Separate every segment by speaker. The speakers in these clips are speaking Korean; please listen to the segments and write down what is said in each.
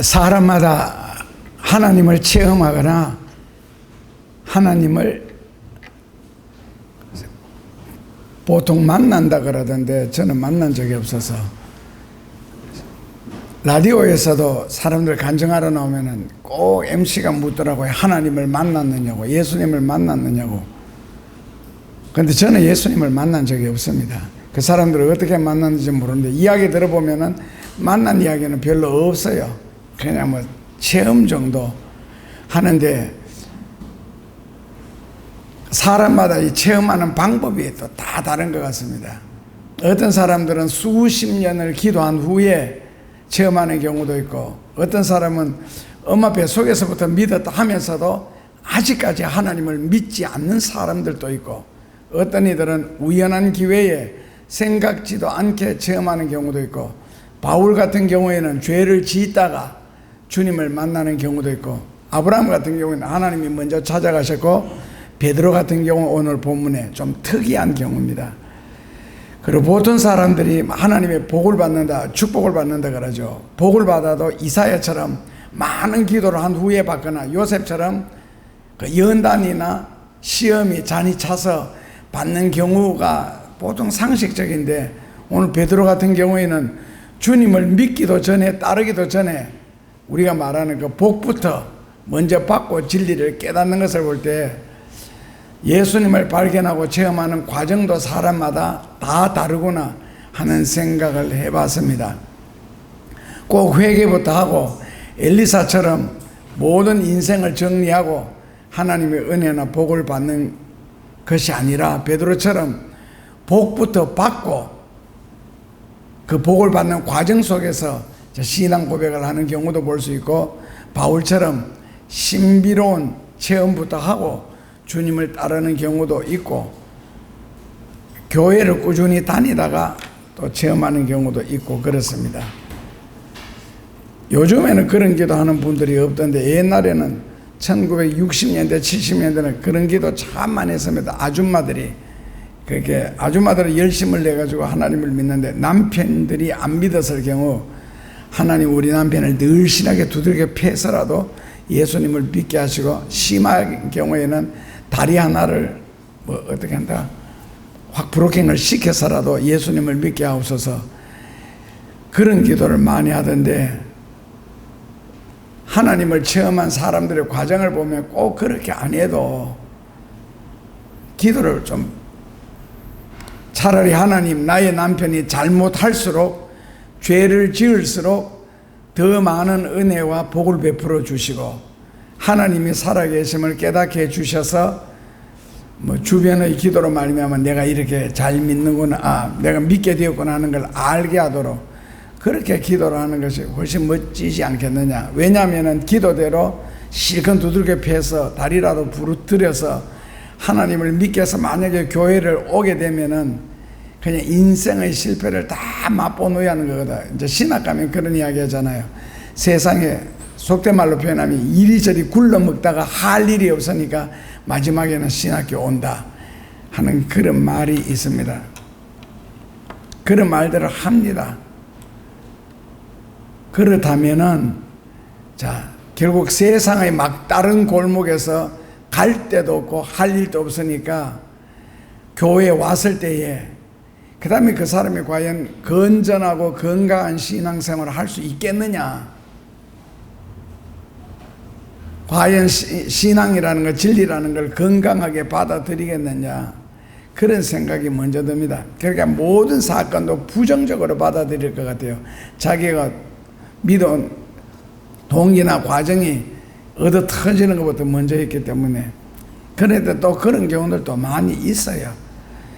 Speaker 1: 사람마다 하나님을 체험하거나 하나님을 보통 만난다 그러던데 저는 만난 적이 없어서, 라디오에서도 사람들 간증하러 나오면은 꼭 MC가 묻더라고요. 하나님을 만났느냐고, 예수님을 만났느냐고. 근데 저는 예수님을 만난 적이 없습니다. 그 사람들을 어떻게 만났는지 모르는데 이야기 들어보면은 만난 이야기는 별로 없어요. 그냥 뭐 체험 정도 하는데, 사람마다 이 체험하는 방법이 또 다 다른 것 같습니다. 어떤 사람들은 수십 년을 기도한 후에 체험하는 경우도 있고, 어떤 사람은 엄마 배 속에서부터 믿었다 하면서도 아직까지 하나님을 믿지 않는 사람들도 있고, 어떤 이들은 우연한 기회에 생각지도 않게 체험하는 경우도 있고, 바울 같은 경우에는 죄를 짓다가 주님을 만나는 경우도 있고, 아브라함 같은 경우에는 하나님이 먼저 찾아가셨고, 베드로 같은 경우 오늘 본문에 좀 특이한 경우입니다. 그리고 보통 사람들이 하나님의 복을 받는다, 축복을 받는다 그러죠. 복을 받아도 이사야처럼 많은 기도를 한 후에 받거나 요셉처럼 그 연단이나 시험이 잔이 차서 받는 경우가 보통 상식적인데, 오늘 베드로 같은 경우에는 주님을 믿기도 전에, 따르기도 전에 우리가 말하는 그 복부터 먼저 받고 진리를 깨닫는 것을 볼 때, 예수님을 발견하고 체험하는 과정도 사람마다 다 다르구나 하는 생각을 해봤습니다. 꼭 회개부터 하고 엘리사처럼 모든 인생을 정리하고 하나님의 은혜나 복을 받는 것이 아니라, 베드로처럼 복부터 받고 그 복을 받는 과정 속에서 신앙 고백을 하는 경우도 볼 수 있고, 바울처럼 신비로운 체험부터 하고 주님을 따르는 경우도 있고, 교회를 꾸준히 다니다가 또 체험하는 경우도 있고 그렇습니다. 요즘에는 그런 기도하는 분들이 없던데, 옛날에는 1960년대 70년대는 그런 기도 참 많이 했습니다. 아줌마들이 그렇게 아줌마들은 열심을 내가지고 하나님을 믿는데, 남편들이 안 믿었을 경우 하나님 우리 남편을 늘씬하게 두들겨 패서라도 예수님을 믿게 하시고, 심한 경우에는 다리 하나를 뭐 어떻게 한다, 확 브로킹을 시켜서라도 예수님을 믿게 하옵소서, 그런 기도를 많이 하던데, 하나님을 체험한 사람들의 과정을 보면 꼭 그렇게 안 해도 기도를 좀, 차라리 하나님 나의 남편이 잘못할수록, 죄를 지을수록 더 많은 은혜와 복을 베풀어 주시고, 하나님이 살아계심을 깨닫게 해주셔서 뭐 주변의 기도로 말미암아 내가 이렇게 잘 믿는구나, 내가 믿게 되었구나 하는 걸 알게 하도록 그렇게 기도를 하는 것이 훨씬 멋지지 않겠느냐. 왜냐하면 기도대로 실컷 두들겨 패서 다리라도 부러뜨려서 하나님을 믿게 해서 만약에 교회를 오게 되면은 그냥 인생의 실패를 다 맛보노야 하는 거거든. 이제 신학 가면 그런 이야기 하잖아요. 세상에 속된 말로 표현하면 이리저리 굴러먹다가 할 일이 없으니까 마지막에는 신학교 온다 하는 그런 말이 있습니다. 그런 말들을 합니다. 그렇다면은, 자, 결국 세상의 막다른 골목에서 갈 데도 없고 할 일도 없으니까 교회에 왔을 때에, 그 다음에 그 사람이 과연 건전하고 건강한 신앙생활을 할 수 있겠느냐, 과연 신앙이라는 것, 진리라는 걸 건강하게 받아들이겠느냐, 그런 생각이 먼저 듭니다. 그러니까 모든 사건도 부정적으로 받아들일 것 같아요. 자기가 믿은 동기나 과정이 얻어 터지는 것부터 먼저 했기 때문에. 그런데 또 그런 경우들도 많이 있어요.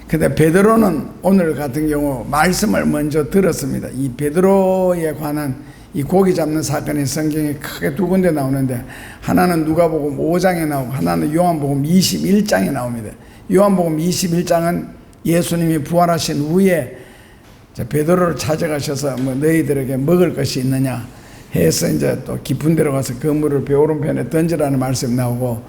Speaker 1: 근데 베드로는 오늘 같은 경우 말씀을 먼저 들었습니다. 이 베드로에 관한 이 고기 잡는 사건이 성경에 크게 두 군데 나오는데, 하나는 누가복음 5장에 나오고 하나는 요한복음 21장에 나옵니다. 요한복음 21장은 예수님이 부활하신 후에 베드로를 찾아가셔서 뭐 너희들에게 먹을 것이 있느냐 해서 이제 또 깊은 데로 가서 그물을 배 오른편에 던지라는 말씀이 나오고,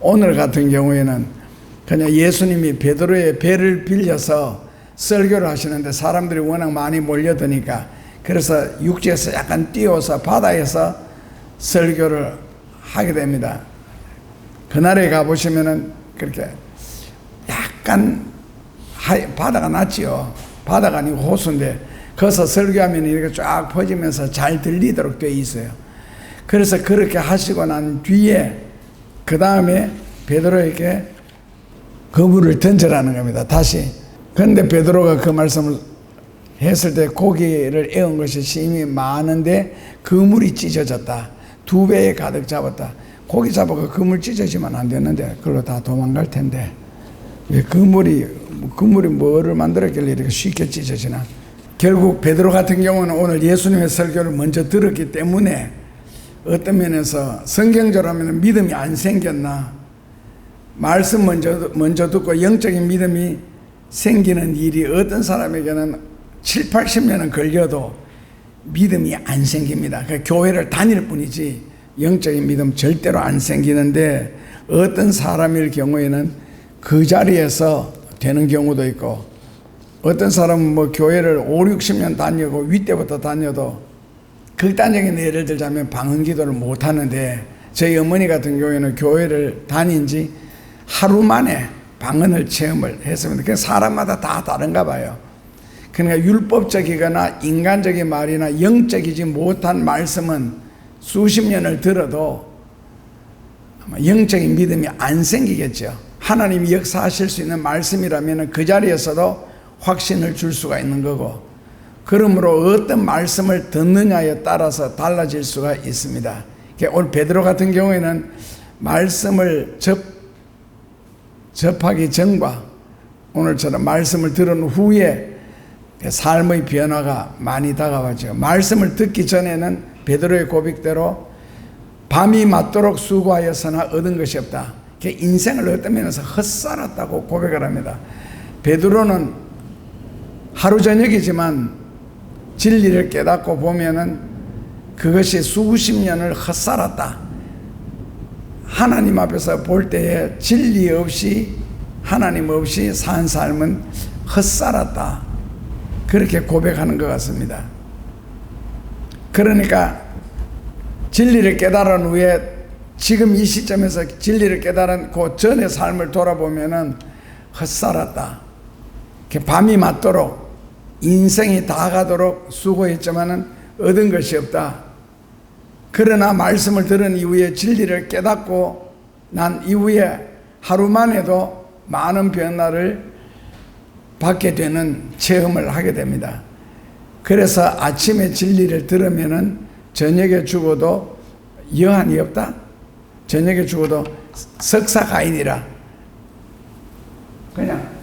Speaker 1: 오늘 같은 경우에는 그냥 예수님이 베드로의 배를 빌려서 설교를 하시는데 사람들이 워낙 많이 몰려드니까, 그래서 육지에서 약간 띄워서 바다에서 설교를 하게 됩니다. 그날에 가보시면은 그렇게 약간 바다가 낮지요. 바다가 아니고 호수인데 거기서 설교하면 이렇게 쫙 퍼지면서 잘 들리도록 되어 있어요. 그래서 그렇게 하시고 난 뒤에 그 다음에 베드로에게 그물을 던져라는 겁니다. 다시. 그런데 베드로가 그 말씀을 했을 때 고기를 애운 것이 심히 많은데 그물이 찢어졌다. 2배에 가득 잡았다. 고기 잡아가 그물 찢어지면 안 되는데 그걸로 다 도망갈 텐데 왜 그물이 뭐를 만들었길래 이렇게 쉽게 찢어지나. 결국 베드로 같은 경우는 오늘 예수님의 설교를 먼저 들었기 때문에 어떤 면에서 성경적으로 하면 믿음이 안 생겼나, 말씀 먼저 듣고 영적인 믿음이 생기는 일이 어떤 사람에게는 7, 80년은 걸려도 믿음이 안 생깁니다. 그러니까 교회를 다닐 뿐이지 영적인 믿음 절대로 안 생기는데, 어떤 사람일 경우에는 그 자리에서 되는 경우도 있고, 어떤 사람은 뭐 교회를 5, 60년 다니고 윗때부터 다녀도 극단적인 예를 들자면 방언 기도를 못 하는데, 저희 어머니 같은 경우에는 교회를 다닌 지 하루 만에 방언을 체험을 했습니다. 그 사람마다 다 다른가 봐요. 그러니까 율법적이거나 인간적인 말이나 영적이지 못한 말씀은 수십 년을 들어도 아마 영적인 믿음이 안 생기겠죠. 하나님이 역사하실 수 있는 말씀이라면 그 자리에서도 확신을 줄 수가 있는 거고, 그러므로 어떤 말씀을 듣느냐에 따라서 달라질 수가 있습니다. 오늘 베드로 같은 경우에는 말씀을 접하기 전과 오늘처럼 말씀을 들은 후에 삶의 변화가 많이 다가왔죠. 말씀을 듣기 전에는 베드로의 고백대로 밤이 맞도록 수고하였으나 얻은 것이 없다. 인생을 어떤 면에서 헛살았다고 고백을 합니다. 베드로는 하루 저녁이지만 진리를 깨닫고 보면은 그것이 수십 년을 헛살았다. 하나님 앞에서 볼 때에 진리 없이, 하나님 없이 산 삶은 헛살았다. 그렇게 고백하는 것 같습니다. 그러니까 진리를 깨달은 후에 지금 이 시점에서 진리를 깨달은 그 전의 삶을 돌아보면은 헛살았다. 밤이 맞도록 인생이 다 가도록 수고했지만은 얻은 것이 없다. 그러나 말씀을 들은 이후에 진리를 깨닫고 난 이후에 하루만 해도 많은 변화를 받게 되는 체험을 하게 됩니다. 그래서 아침에 진리를 들으면은 저녁에 죽어도 여한이 없다. 저녁에 죽어도 석사가인이라. 그냥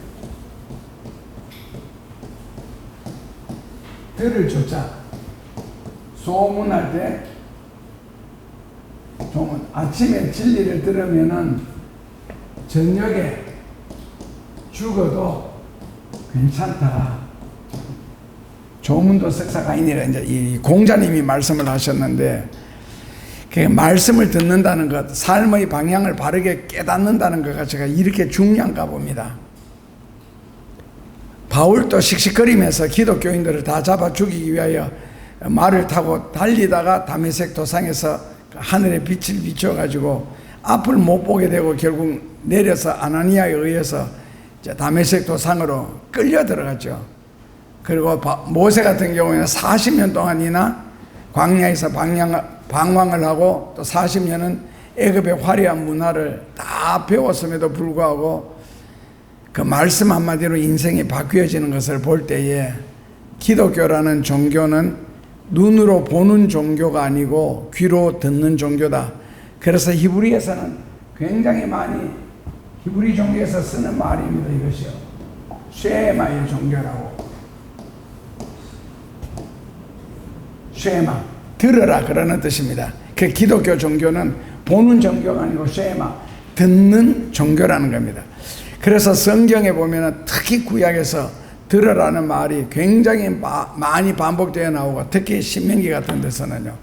Speaker 1: 들을 조차 소문할 때 소문, 아침에 진리를 들으면은 저녁에 죽어도 괜찮다. 조문도 석사가인이라 이제 이 공자님이 말씀을 하셨는데, 그 말씀을 듣는다는 것, 삶의 방향을 바르게 깨닫는다는 것 자체가 이렇게 중요한가 봅니다. 바울도 씩씩거리면서 기독교인들을 다 잡아 죽이기 위하여 말을 타고 달리다가 다메섹 도상에서 하늘의 빛을 비춰가지고 앞을 못 보게 되고 결국 내려서 아나니아에 의해서 다메섹 도상으로 끌려 들어갔죠. 그리고 모세 같은 경우에는 40년 동안이나 광야에서 방황을 하고 또 40년은 애굽의 화려한 문화를 다 배웠음에도 불구하고 그 말씀 한마디로 인생이 바뀌어지는 것을 볼 때에 기독교라는 종교는 눈으로 보는 종교가 아니고 귀로 듣는 종교다. 그래서 히브리에서는 굉장히 많이 히브리 종교에서 쓰는 말입니다. 이것이요. 쉐마의 종교라고. 쉐마, 들으라 그러는 뜻입니다. 그 기독교 종교는 보는 종교가 아니고 쉐마, 듣는 종교라는 겁니다. 그래서 성경에 보면 특히 구약에서 들으라는 말이 굉장히 많이 반복되어 나오고, 특히 신명기 같은 데서는요.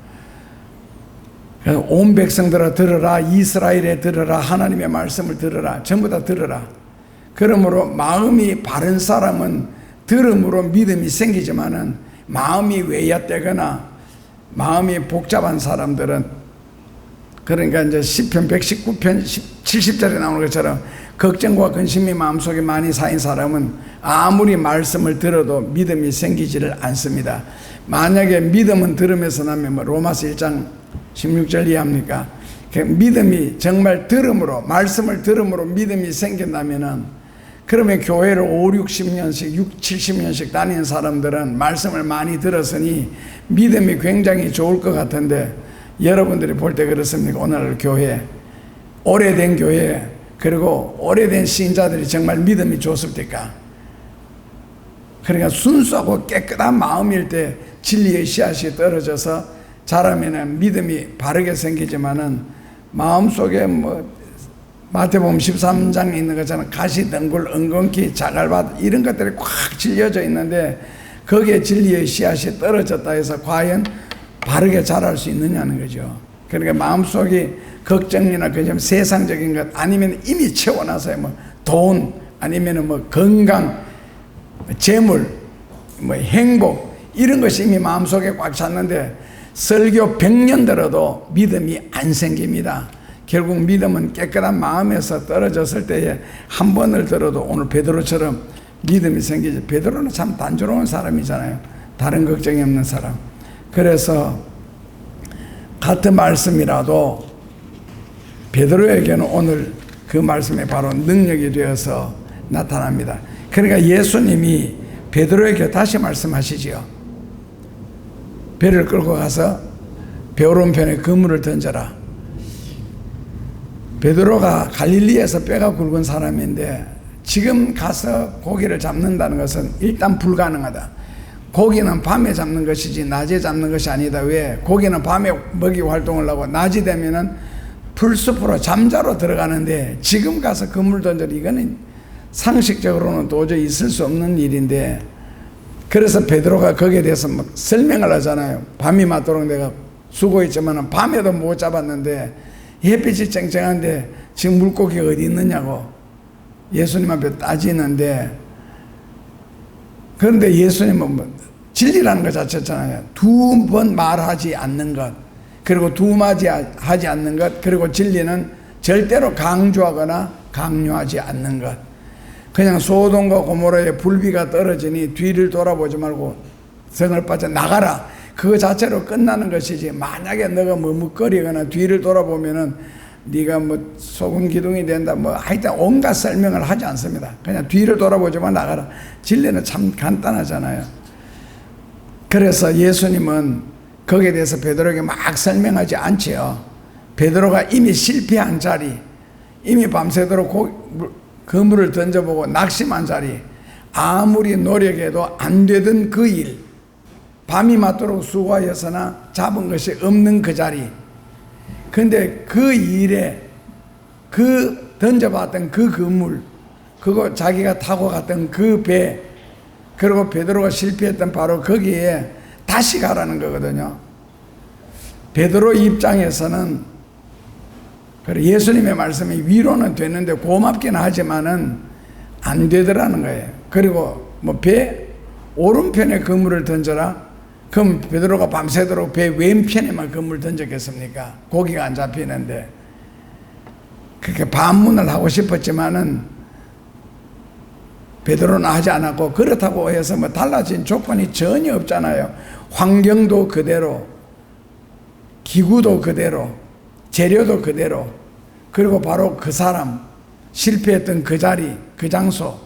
Speaker 1: 온 백성들아 들으라, 이스라엘에 들으라, 하나님의 말씀을 들으라, 전부 다 들으라. 그러므로 마음이 바른 사람은 들음으로 믿음이 생기지만은 마음이 외야되거나 마음이 복잡한 사람들은 그러니까 이제 시편 119편 70절에 나오는 것처럼 걱정과 근심이 마음속에 많이 쌓인 사람은 아무리 말씀을 들어도 믿음이 생기지를 않습니다. 만약에 믿음은 들으면서 나면 뭐 로마서 1장 16절 이해합니까? 믿음이 정말 들음으로, 말씀을 들음으로 믿음이 생긴다면은, 그러면 교회를 5, 60년씩, 6, 70년씩 다니는 사람들은 말씀을 많이 들었으니 믿음이 굉장히 좋을 것 같은데, 여러분들이 볼 때 그렇습니까? 오늘 교회, 오래된 교회, 그리고 오래된 신자들이 정말 믿음이 좋습니까? 그러니까 순수하고 깨끗한 마음일 때 진리의 씨앗이 떨어져서 자라면은 믿음이 바르게 생기지만은, 마음속에 뭐 마태복음 13장에 있는 것처럼 가시, 덩굴, 엉겅퀴, 자갈밭 이런 것들이 꽉 질려져 있는데 거기에 진리의 씨앗이 떨어졌다 해서 과연 바르게 자랄 수 있느냐는 거죠. 그러니까 마음속이 걱정이나 그냥 세상적인 것, 아니면 이미 채워놔서요, 뭐 돈, 아니면 뭐 건강, 재물, 뭐 행복 이런 것이 이미 마음속에 꽉 찼는데 설교 100년 들어도 믿음이 안 생깁니다. 결국 믿음은 깨끗한 마음에서 떨어졌을 때에 한 번을 들어도 오늘 베드로처럼 믿음이 생기지. 베드로는 참 단조로운 사람이잖아요. 다른 걱정이 없는 사람. 그래서 같은 말씀이라도 베드로에게는 오늘 그 말씀이 바로 능력이 되어서 나타납니다. 그러니까 예수님이 베드로에게 다시 말씀하시지요. 배를 끌고 가서 배 오른편에 그물을 던져라. 베드로가 갈릴리에서 뼈가 굵은 사람인데 지금 가서 고기를 잡는다는 것은 일단 불가능하다. 고기는 밤에 잡는 것이지 낮에 잡는 것이 아니다. 왜? 고기는 밤에 먹이 활동을 하고 낮이 되면은 풀숲으로 잠자로 들어가는데 지금 가서 그물 던져라. 이거는 상식적으로는 도저히 있을 수 없는 일인데, 그래서 베드로가 거기에 대해서 막 설명을 하잖아요. 밤이 맞도록 내가 수고했지만 밤에도 못 잡았는데 햇빛이 쨍쨍한데 지금 물고기가 어디 있느냐고 예수님 앞에 따지는데, 그런데 예수님은 뭐 진리라는 것 자체잖아요. 두 번 말하지 않는 것, 그리고 두마디하지 않는 것, 그리고 진리는 절대로 강조하거나 강요하지 않는 것. 그냥 소돔과 고모라에 불비가 떨어지니 뒤를 돌아보지 말고 성을 빠져 나가라. 그거 자체로 끝나는 것이지, 만약에 너가 머뭇거리거나 뒤를 돌아보면은 네가 뭐 소금 기둥이 된다, 뭐 하여튼 온갖 설명을 하지 않습니다. 그냥 뒤를 돌아보지만 나가라. 진리는 참 간단하잖아요. 그래서 예수님은 거기에 대해서 베드로에게 막 설명하지 않지요. 베드로가 이미 실패한 자리, 이미 밤새도록 그물을 던져보고 낙심한 자리, 아무리 노력해도 안 되던 그 일, 밤이 맞도록 수고하였으나 잡은 것이 없는 그 자리. 근데 그 일에 그 던져봤던 그 그물, 그거 자기가 타고 갔던 그 배, 그리고 베드로가 실패했던 바로 거기에 다시 가라는 거거든요. 베드로 입장에서는 예수님의 말씀이 위로는 되는데 고맙긴 하지만은 안 되더라는 거예요. 그리고 뭐 배 오른편에 그물을 던져라. 그럼 베드로가 밤새도록 배 왼편에만 그물 던졌겠습니까? 고기가 안 잡히는데. 그렇게 반문을 하고 싶었지만은 베드로는 하지 않았고, 그렇다고 해서 뭐 달라진 조건이 전혀 없잖아요. 환경도 그대로, 기구도 그대로, 재료도 그대로, 그리고 바로 그 사람, 실패했던 그 자리, 그 장소,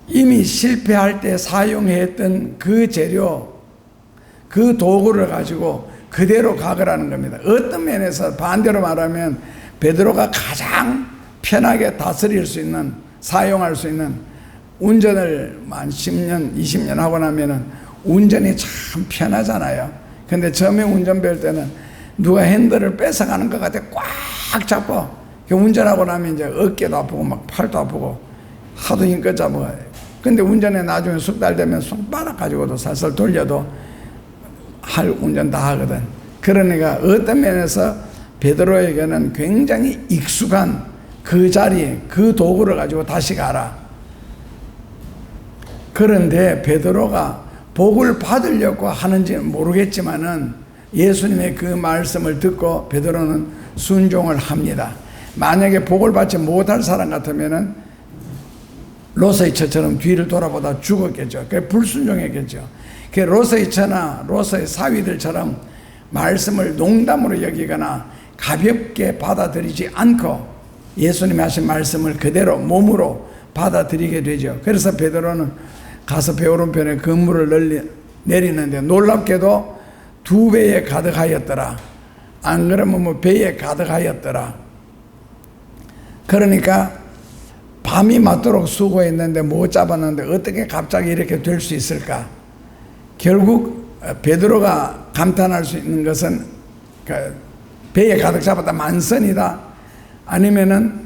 Speaker 1: 이미 실패할 때 사용했던 그 재료, 그 도구를 가지고 그대로 가거라는 겁니다. 어떤 면에서 반대로 말하면 베드로가 가장 편하게 다스릴 수 있는, 사용할 수 있는, 운전을 만 10년, 20년 하고 나면은 운전이 참 편하잖아요. 근데 처음에 운전 배울 때는 누가 핸들을 뺏어가는 것 같아 꽉 잡고, 운전하고 나면 이제 어깨도 아프고 막 팔도 아프고 하도 힘껏 잡아요. 근데 운전에 나중에 석 달 되면 손바닥 가지고도 살살 돌려도 할 운전 다 하거든. 그러니까 어떤 면에서 베드로에게는 굉장히 익숙한 그 자리에 그 도구를 가지고 다시 가라. 그런데 베드로가 복을 받으려고 하는지는 모르겠지만은 예수님의 그 말씀을 듣고 베드로는 순종을 합니다. 만약에 복을 받지 못할 사람 같으면은 롯의 처처럼 뒤를 돌아보다 죽었겠죠. 그게 불순종했겠죠. 그 롯의 처나 롯의 사위들처럼 말씀을 농담으로 여기거나 가볍게 받아들이지 않고 예수님이 하신 말씀을 그대로 몸으로 받아들이게 되죠. 그래서 베드로는 가서 배 오른편에 그물을 내리는데 놀랍게도 2배에 가득하였더라. 안 그러면 뭐 배에 가득하였더라. 그러니까 밤이 맞도록 수고했는데 못 잡았는데 어떻게 갑자기 이렇게 될 수 있을까? 결국 베드로가 감탄할 수 있는 것은 배에 가득 잡았다, 만선이다, 아니면은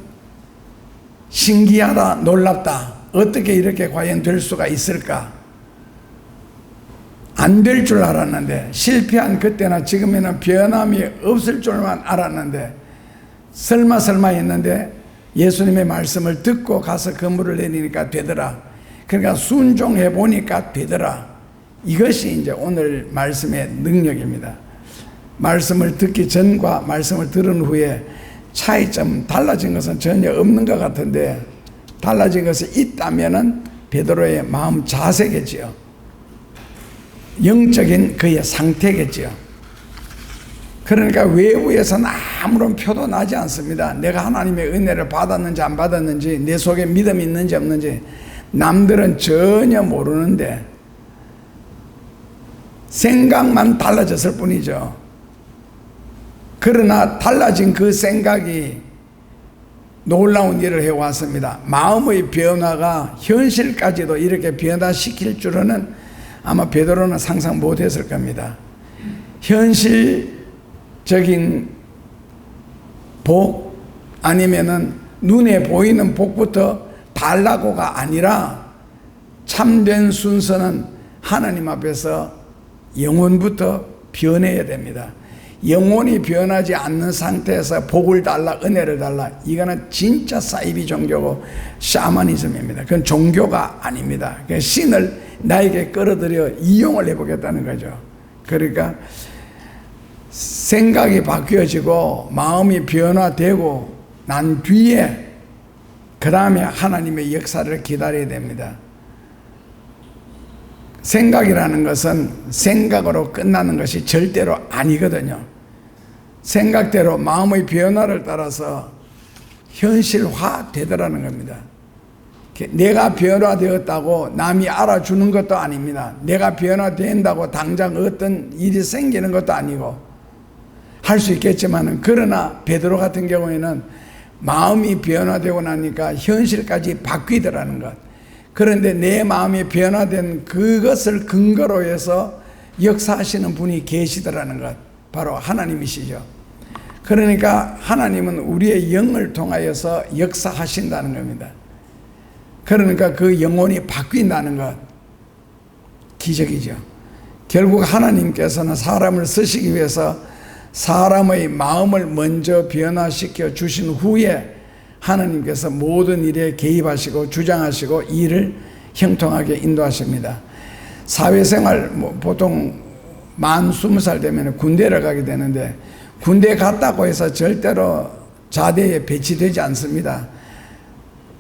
Speaker 1: 신기하다, 놀랍다, 어떻게 이렇게 과연 될 수가 있을까? 안 될 줄 알았는데, 실패한 그때나 지금에는 변함이 없을 줄만 알았는데, 설마 했는데 예수님의 말씀을 듣고 가서 그물을 내리니까 되더라. 그러니까 순종해 보니까 되더라. 이것이 이제 오늘 말씀의 능력입니다. 말씀을 듣기 전과 말씀을 들은 후에 차이점, 달라진 것은 전혀 없는 것 같은데, 달라진 것이 있다면은 베드로의 마음 자세겠지요. 영적인 그의 상태겠지요. 그러니까 외부에서는 아무런 표도 나지 않습니다. 내가 하나님의 은혜를 받았는지 안 받았는지, 내 속에 믿음이 있는지 없는지 남들은 전혀 모르는데 생각만 달라졌을 뿐이죠. 그러나 달라진 그 생각이 놀라운 일을 해왔습니다. 마음의 변화가 현실까지도 이렇게 변화시킬 줄은 아마 베드로는 상상 못했을 겁니다. 현실적인 복, 아니면은 눈에 보이는 복부터 달라고가 아니라 참된 순서는 하나님 앞에서 영혼부터 변해야 됩니다. 영혼이 변하지 않는 상태에서 복을 달라, 은혜를 달라, 이거는 진짜 사이비 종교고 샤머니즘입니다. 그건 종교가 아닙니다. 그냥 신을 나에게 끌어들여 이용을 해보겠다는 거죠. 그러니까 생각이 바뀌어지고 마음이 변화되고 난 뒤에 그 다음에 하나님의 역사를 기다려야 됩니다. 생각이라는 것은 생각으로 끝나는 것이 절대로 아니거든요. 생각대로 마음의 변화를 따라서 현실화 되더라는 겁니다. 내가 변화되었다고 남이 알아주는 것도 아닙니다. 내가 변화된다고 당장 어떤 일이 생기는 것도 아니고, 할 수 있겠지만은, 그러나 베드로 같은 경우에는 마음이 변화되고 나니까 현실까지 바뀌더라는 것. 그런데 내 마음이 변화된 그것을 근거로 해서 역사하시는 분이 계시더라는 것, 바로 하나님이시죠. 그러니까 하나님은 우리의 영을 통하여서 역사하신다는 겁니다. 그러니까 그 영혼이 바뀐다는 것, 기적이죠. 결국 하나님께서는 사람을 쓰시기 위해서 사람의 마음을 먼저 변화시켜 주신 후에 하나님께서 모든 일에 개입하시고 주장하시고 일을 형통하게 인도하십니다. 사회생활, 보통 만 20살 되면 군대를 가게 되는데, 군대 갔다고 해서 절대로 자대에 배치되지 않습니다.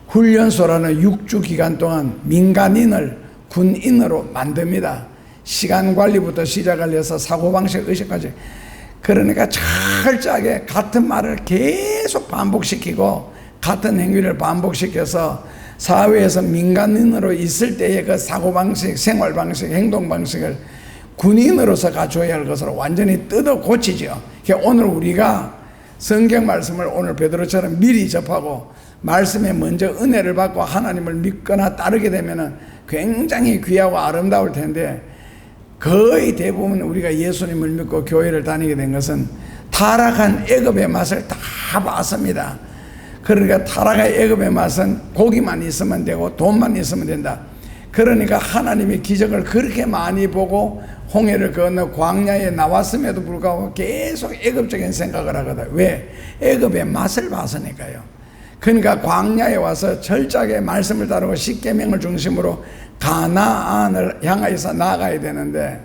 Speaker 1: 훈련소라는 6주 기간 동안 민간인을 군인으로 만듭니다. 시간 관리부터 시작을 해서 사고방식, 의식까지. 그러니까 철저하게 같은 말을 계속 반복시키고 같은 행위를 반복시켜서 사회에서 민간인으로 있을 때의 그 사고방식, 생활방식, 행동방식을 군인으로서 갖춰야 할 것으로 완전히 뜯어 고치죠. 그러니까 오늘 우리가 성경 말씀을 오늘 베드로처럼 미리 접하고 말씀에 먼저 은혜를 받고 하나님을 믿거나 따르게 되면은 굉장히 귀하고 아름다울 텐데, 거의 대부분 우리가 예수님을 믿고 교회를 다니게 된 것은 타락한 애굽의 맛을 다 봤습니다. 그러니까 타락한 애굽의 맛은 고기만 있으면 되고 돈만 있으면 된다. 그러니까 하나님의 기적을 그렇게 많이 보고 홍해를 건너 광야에 나왔음에도 불구하고 계속 애굽적인 생각을 하거든. 왜? 애굽의 맛을 봤으니까요. 그러니까 광야에 와서 철저하게 말씀을 따르고 십계명을 중심으로 가나안을 향하여서 나아가야 되는데,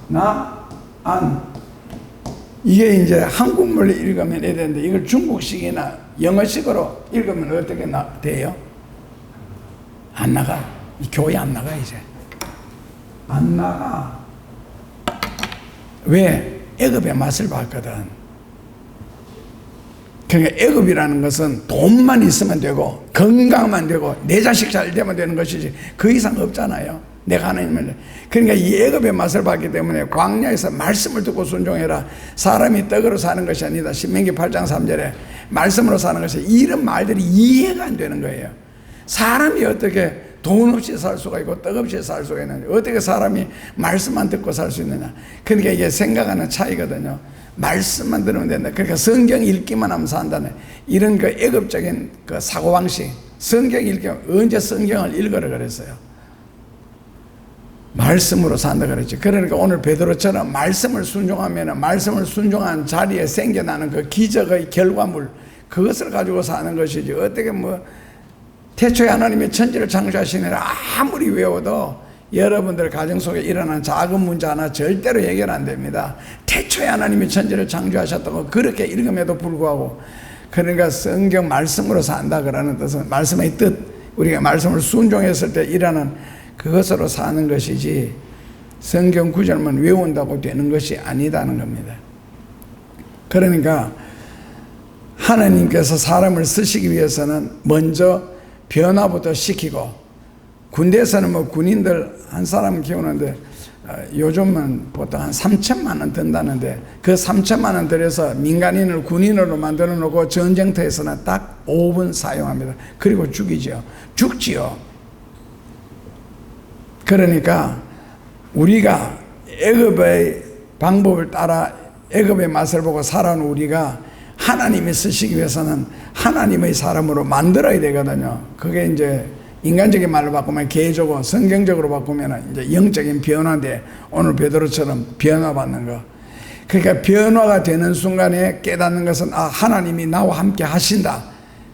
Speaker 1: 가나안. 이게 이제 한국말로 읽으면 해야 되는데 이걸 중국식이나 영어식으로 읽으면 어떻게 돼요? 안 나가. 이 교회 안 나가 이제. 안 나가. 왜? 애굽의 맛을 봤거든. 그러니까 애굽이라는 것은 돈만 있으면 되고 건강만 되고 내 자식 잘 되면 되는 것이지 그 이상 없잖아요. 내가 하나님을. 그러니까 이 애굽의 맛을 봤기 때문에 광야에서 말씀을 듣고 순종해라. 사람이 떡으로 사는 것이 아니다. 신명기 8장 3절에 말씀으로 사는 것이, 이런 말들이 이해가 안 되는 거예요. 사람이 어떻게 돈 없이 살 수가 있고 떡 없이 살 수가 있느냐, 어떻게 사람이 말씀만 듣고 살 수 있느냐. 그러니까 이게 생각하는 차이거든요. 말씀만 들으면 된다. 그러니까 성경 읽기만 하면 산다네. 이런 그 애급적인 그 사고방식. 성경 읽기만, 언제 성경을 읽으라 그랬어요? 말씀으로 산다 그랬지. 그러니까 오늘 베드로처럼 말씀을 순종하면 말씀을 순종한 자리에 생겨나는 그 기적의 결과물, 그것을 가지고 사는 것이지. 어떻게 뭐 태초에 하나님이 천지를 창조하시느라 아무리 외워도 여러분들 가정 속에 일어난 작은 문제 하나 절대로 해결 안 됩니다. 태초에 하나님이 천지를 창조하셨다고 그렇게 읽음에도 불구하고, 그러니까 성경 말씀으로 산다 그러는 뜻은 말씀의 뜻, 우리가 말씀을 순종했을 때 일어난 그것으로 사는 것이지 성경 구절만 외운다고 되는 것이 아니다는 겁니다. 그러니까 하나님께서 사람을 쓰시기 위해서는 먼저 변화부터 시키고, 군대에서는 뭐 군인들 한 사람 키우는데 요즘은 보통 한 3천만 원 든다는데, 그 3천만 원 들여서 민간인을 군인으로 만들어 놓고 전쟁터에서는 딱 5분 사용합니다. 그리고 죽지요. 그러니까 우리가 애굽의 방법을 따라 애굽의 맛을 보고 살아온 우리가 하나님이 쓰시기 위해서는 하나님의 사람으로 만들어야 되거든요. 그게 이제 인간적인 말로 바꾸면 개조고, 성경적으로 바꾸면 이제 영적인 변화인데, 오늘 베드로처럼 변화받는 거. 그러니까 변화가 되는 순간에 깨닫는 것은, 아, 하나님이 나와 함께 하신다.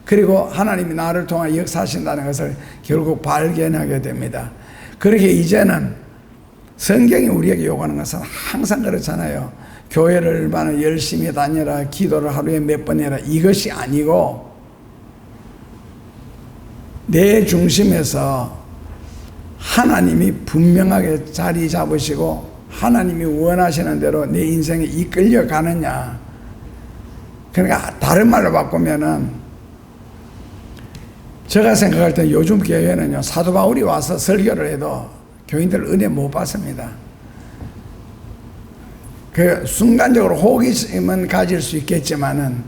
Speaker 1: 그리고 하나님이 나를 통해 역사하신다는 것을 결국 발견하게 됩니다. 그렇게 이제는 성경이 우리에게 요구하는 것은 항상 그렇잖아요. 교회를 얼마나 열심히 다녀라, 기도를 하루에 몇 번 해라, 이것이 아니고 내 중심에서 하나님이 분명하게 자리 잡으시고 하나님이 원하시는 대로 내 인생에 이끌려 가느냐. 그러니까 다른 말로 바꾸면은, 제가 생각할 때 요즘 교회는요, 사도 바울이 와서 설교를 해도 교인들 은혜 못 받습니다. 그 순간적으로 호기심은 가질 수 있겠지만은,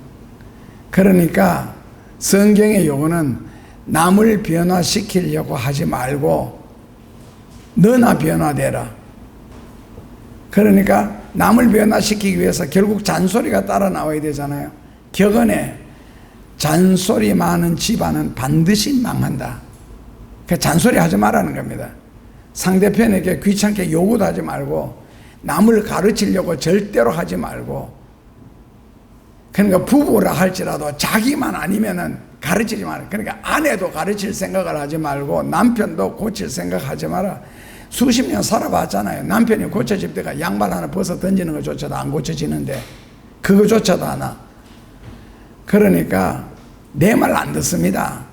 Speaker 1: 그러니까 성경의 요구는 남을 변화시키려고 하지 말고 너나 변화되라. 그러니까 남을 변화시키기 위해서 결국 잔소리가 따라 나와야 되잖아요. 격언에 잔소리 많은 집안은 반드시 망한다. 그 잔소리 하지 말라는 겁니다. 상대편에게 귀찮게 요구도 하지 말고, 남을 가르치려고 절대로 하지 말고, 그러니까 부부라 할지라도 자기만 아니면은 가르치지 마라. 그러니까 아내도 가르칠 생각을 하지 말고 남편도 고칠 생각하지 마라. 수십 년 살아봤잖아요. 남편이 고쳐질 때가 양말 하나 벗어 던지는 것조차도 안 고쳐지는데 그거조차도 하나. 그러니까 내 말 안 듣습니다.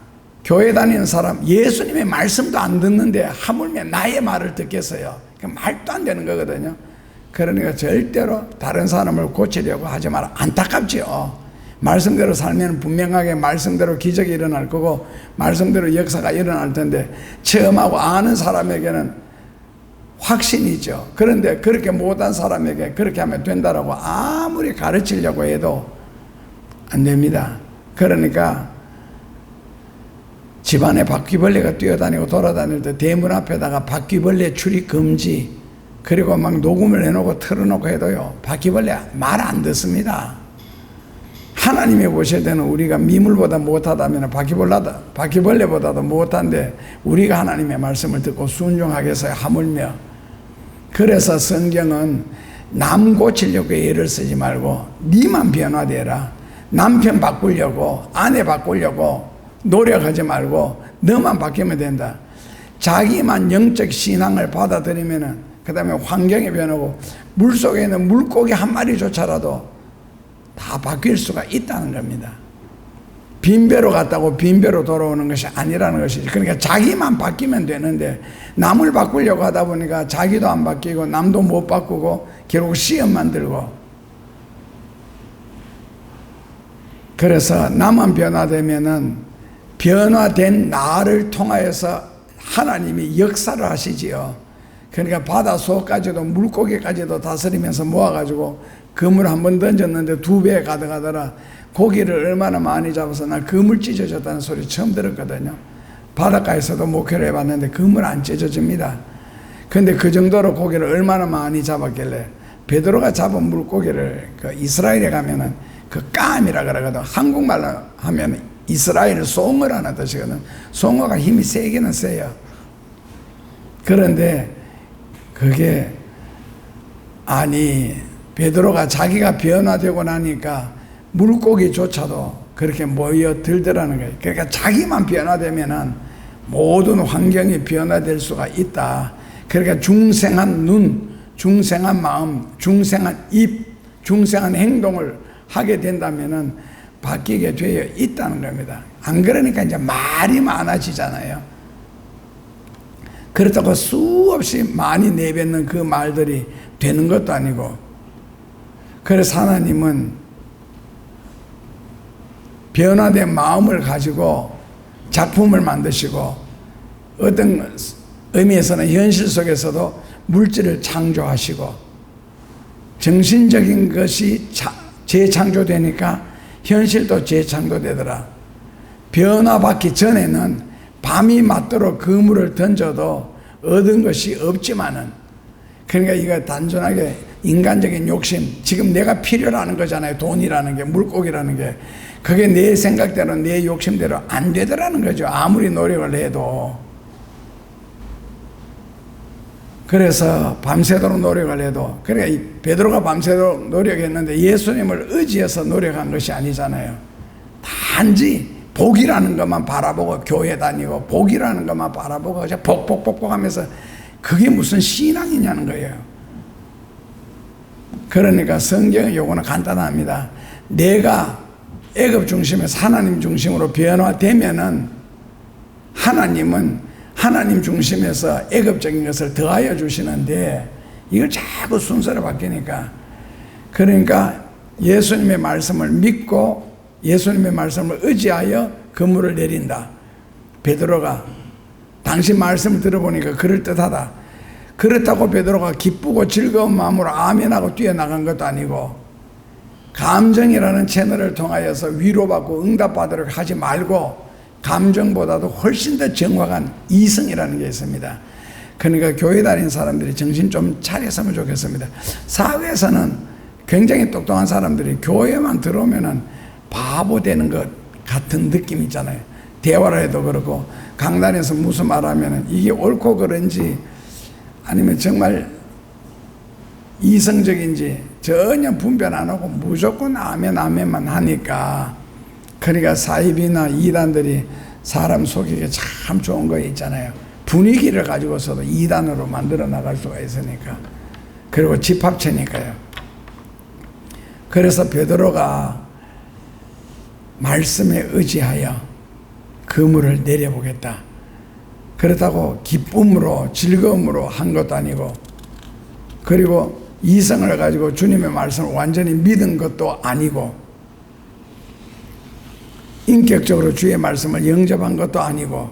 Speaker 1: 교회 다니는 사람 예수님의 말씀도 안 듣는데 하물며 나의 말을 듣겠어요. 말도 안 되는 거거든요. 그러니까 절대로 다른 사람을 고치려고 하지 마라. 안타깝지요. 말씀대로 살면 분명하게 말씀대로 기적이 일어날 거고 말씀대로 역사가 일어날 텐데, 체험하고 아는 사람에게는 확신이죠. 그런데 그렇게 못한 사람에게 그렇게 하면 된다라고 아무리 가르치려고 해도 안 됩니다. 그러니까 집안에 바퀴벌레가 뛰어다니고 돌아다닐 때 대문 앞에다가 바퀴벌레 출입 금지, 그리고 막 녹음을 해놓고 틀어놓고 해도요, 바퀴벌레 말 안 듣습니다. 하나님이 보실 때는 우리가 미물보다 못하다면 바퀴벌레보다도 못한데 우리가 하나님의 말씀을 듣고 순종하겠어요, 하물며. 그래서 성경은 남 고치려고 애를 쓰지 말고 니만 변화되라. 남편 바꾸려고, 아내 바꾸려고 노력하지 말고 너만 바뀌면 된다. 자기만 영적 신앙을 받아들이면은 그 다음에 환경이 변하고 물속에 있는 물고기 한 마리조차라도 다 바뀔 수가 있다는 겁니다. 빈배로 갔다고 빈배로 돌아오는 것이 아니라는 것이지. 그러니까 자기만 바뀌면 되는데 남을 바꾸려고 하다 보니까 자기도 안 바뀌고 남도 못 바꾸고 결국 시험만 들고, 그래서 나만 변화되면은 변화된 나를 통하여서 하나님이 역사를 하시지요. 그러니까 바다 속까지도 물고기까지도 다스리면서 모아가지고 그물 한번 던졌는데 2배 가져가더라. 고기를 얼마나 많이 잡아서 나 그물 찢어졌다는 소리 처음 들었거든요. 바닷가에서도 목회를 해봤는데 그물 안 찢어집니다. 근데 그 정도로 고기를 얼마나 많이 잡았길래 베드로가 잡은 물고기를 그 이스라엘에 가면은 그 깜이라 그러거든. 한국말로 하면 이스라엘 송어라는 뜻이거든. 송어가 힘이 세기는 세요. 그런데 그게 아니 베드로가 자기가 변화되고 나니까 물고기조차도 그렇게 모여들더라는 거예요. 그러니까 자기만 변화되면은 모든 환경이 변화될 수가 있다. 그러니까 중생한 눈, 중생한 마음, 중생한 입, 중생한 행동을 하게 된다면은 바뀌게 되어 있다는 겁니다. 안 그러니까 이제 말이 많아지잖아요. 그렇다고 수없이 많이 내뱉는 그 말들이 되는 것도 아니고, 그래서 하나님은 변화된 마음을 가지고 작품을 만드시고, 어떤 의미에서는 현실 속에서도 물질을 창조하시고, 정신적인 것이 재창조되니까 현실도 재창조되더라. 변화받기 전에는 밤이 맞도록 그물을 던져도 얻은 것이 없지만은, 그러니까 이거 단순하게 인간적인 욕심, 지금 내가 필요로 하는 거잖아요. 돈이라는 게, 물고기라는 게. 그게 내 생각대로 내 욕심대로 안 되더라는 거죠. 아무리 노력을 해도. 그래서 밤새도록 노력을 해도, 그러니까 이 베드로가 밤새도록 노력했는데 예수님을 의지해서 노력한 것이 아니잖아요. 단지 복이라는 것만 바라보고 교회 다니고 복이라는 것만 바라보고 그냥 복복복복 하면서 그게 무슨 신앙이냐는 거예요. 그러니까 성경의 요구는 간단합니다. 내가 애굽 중심에서 하나님 중심으로 변화되면은 하나님은 하나님 중심에서 애굽적인 것을 더하여 주시는데, 이걸 자꾸 순서를 바뀌니까, 그러니까 예수님의 말씀을 믿고 예수님의 말씀을 의지하여 그물을 내린다. 베드로가 당신 말씀을 들어보니까 그럴듯하다. 그렇다고 베드로가 기쁘고 즐거운 마음으로 아멘하고 뛰어나간 것도 아니고, 감정이라는 채널을 통하여서 위로받고 응답받으려고 하지 말고 감정보다도 훨씬 더 정확한 이성이라는 게 있습니다. 그러니까 교회 다니는 사람들이 정신 좀 차렸으면 좋겠습니다. 사회에서는 굉장히 똑똑한 사람들이 교회만 들어오면은 바보 되는 것 같은 느낌 있잖아요. 대화를 해도 그렇고 강단에서 무슨 말하면은 이게 옳고 그른지 아니면 정말 이성적인지 전혀 분별 안 하고 무조건 아멘 아멘만 하니까, 그러니까 사이비나 이단들이 사람 속이기 참 좋은 거 있잖아요. 분위기를 가지고서도 이단으로 만들어 나갈 수가 있으니까. 그리고 집합체니까요. 그래서 베드로가 말씀에 의지하여 그물을 내려보겠다. 그렇다고 기쁨으로 즐거움으로 한 것도 아니고, 그리고 이성을 가지고 주님의 말씀을 완전히 믿은 것도 아니고, 인격적으로 주의 말씀을 영접한 것도 아니고,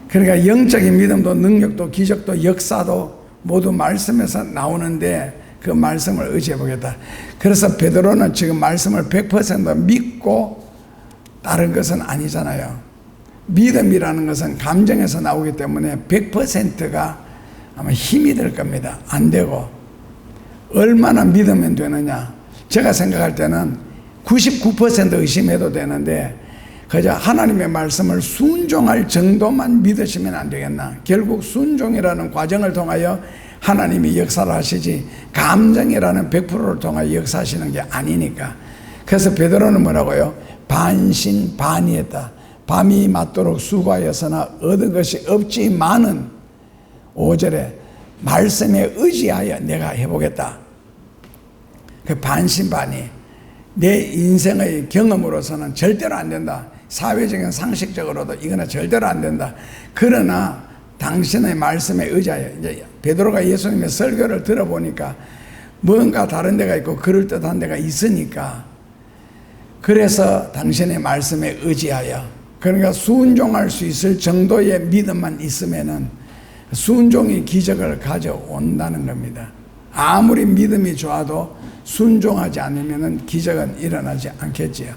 Speaker 1: 그러니까 영적인 믿음도 능력도 기적도 역사도 모두 말씀에서 나오는데 그 말씀을 의지해 보겠다. 그래서 베드로는 지금 말씀을 100% 믿고 다른 것은 아니잖아요. 믿음이라는 것은 감정에서 나오기 때문에 100%가 아마 힘이 될 겁니다. 안 되고, 얼마나 믿으면 되느냐. 제가 생각할 때는 99% 의심해도 되는데 그저 하나님의 말씀을 순종할 정도만 믿으시면 안 되겠나. 결국 순종이라는 과정을 통하여 하나님이 역사를 하시지 감정이라는 100%를 통하여 역사하시는 게 아니니까. 그래서 베드로는 뭐라고요? 반신반의했다. 밤이 맞도록 수고하였으나 얻은 것이 없지만은, 5절에 말씀에 의지하여 내가 해보겠다. 그 반신반의 내 인생의 경험으로서는 절대로 안 된다. 사회적인 상식적으로도 이거는 절대로 안 된다. 그러나 당신의 말씀에 의지하여, 이제 베드로가 예수님의 설교를 들어보니까 뭔가 다른 데가 있고 그럴듯한 데가 있으니까, 그래서 당신의 말씀에 의지하여, 그러니까 순종할 수 있을 정도의 믿음만 있으면은 순종이 기적을 가져온다는 겁니다. 아무리 믿음이 좋아도 순종하지 않으면은 기적은 일어나지 않겠지요.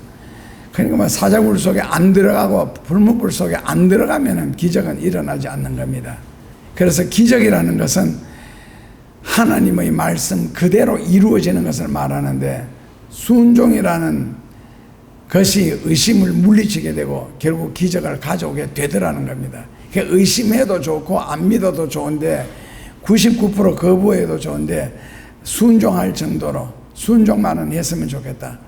Speaker 1: 그러니까 뭐 사자굴 속에 안 들어가고 불문불 속에 안 들어가면은 기적은 일어나지 않는 겁니다. 그래서 기적이라는 것은 하나님의 말씀 그대로 이루어지는 것을 말하는데, 순종이라는 것이 의심을 물리치게 되고 결국 기적을 가져오게 되더라는 겁니다. 그러니까 의심해도 좋고 안 믿어도 좋은데 99% 거부해도 좋은데 순종할 정도로 순종만은 했으면 좋겠다.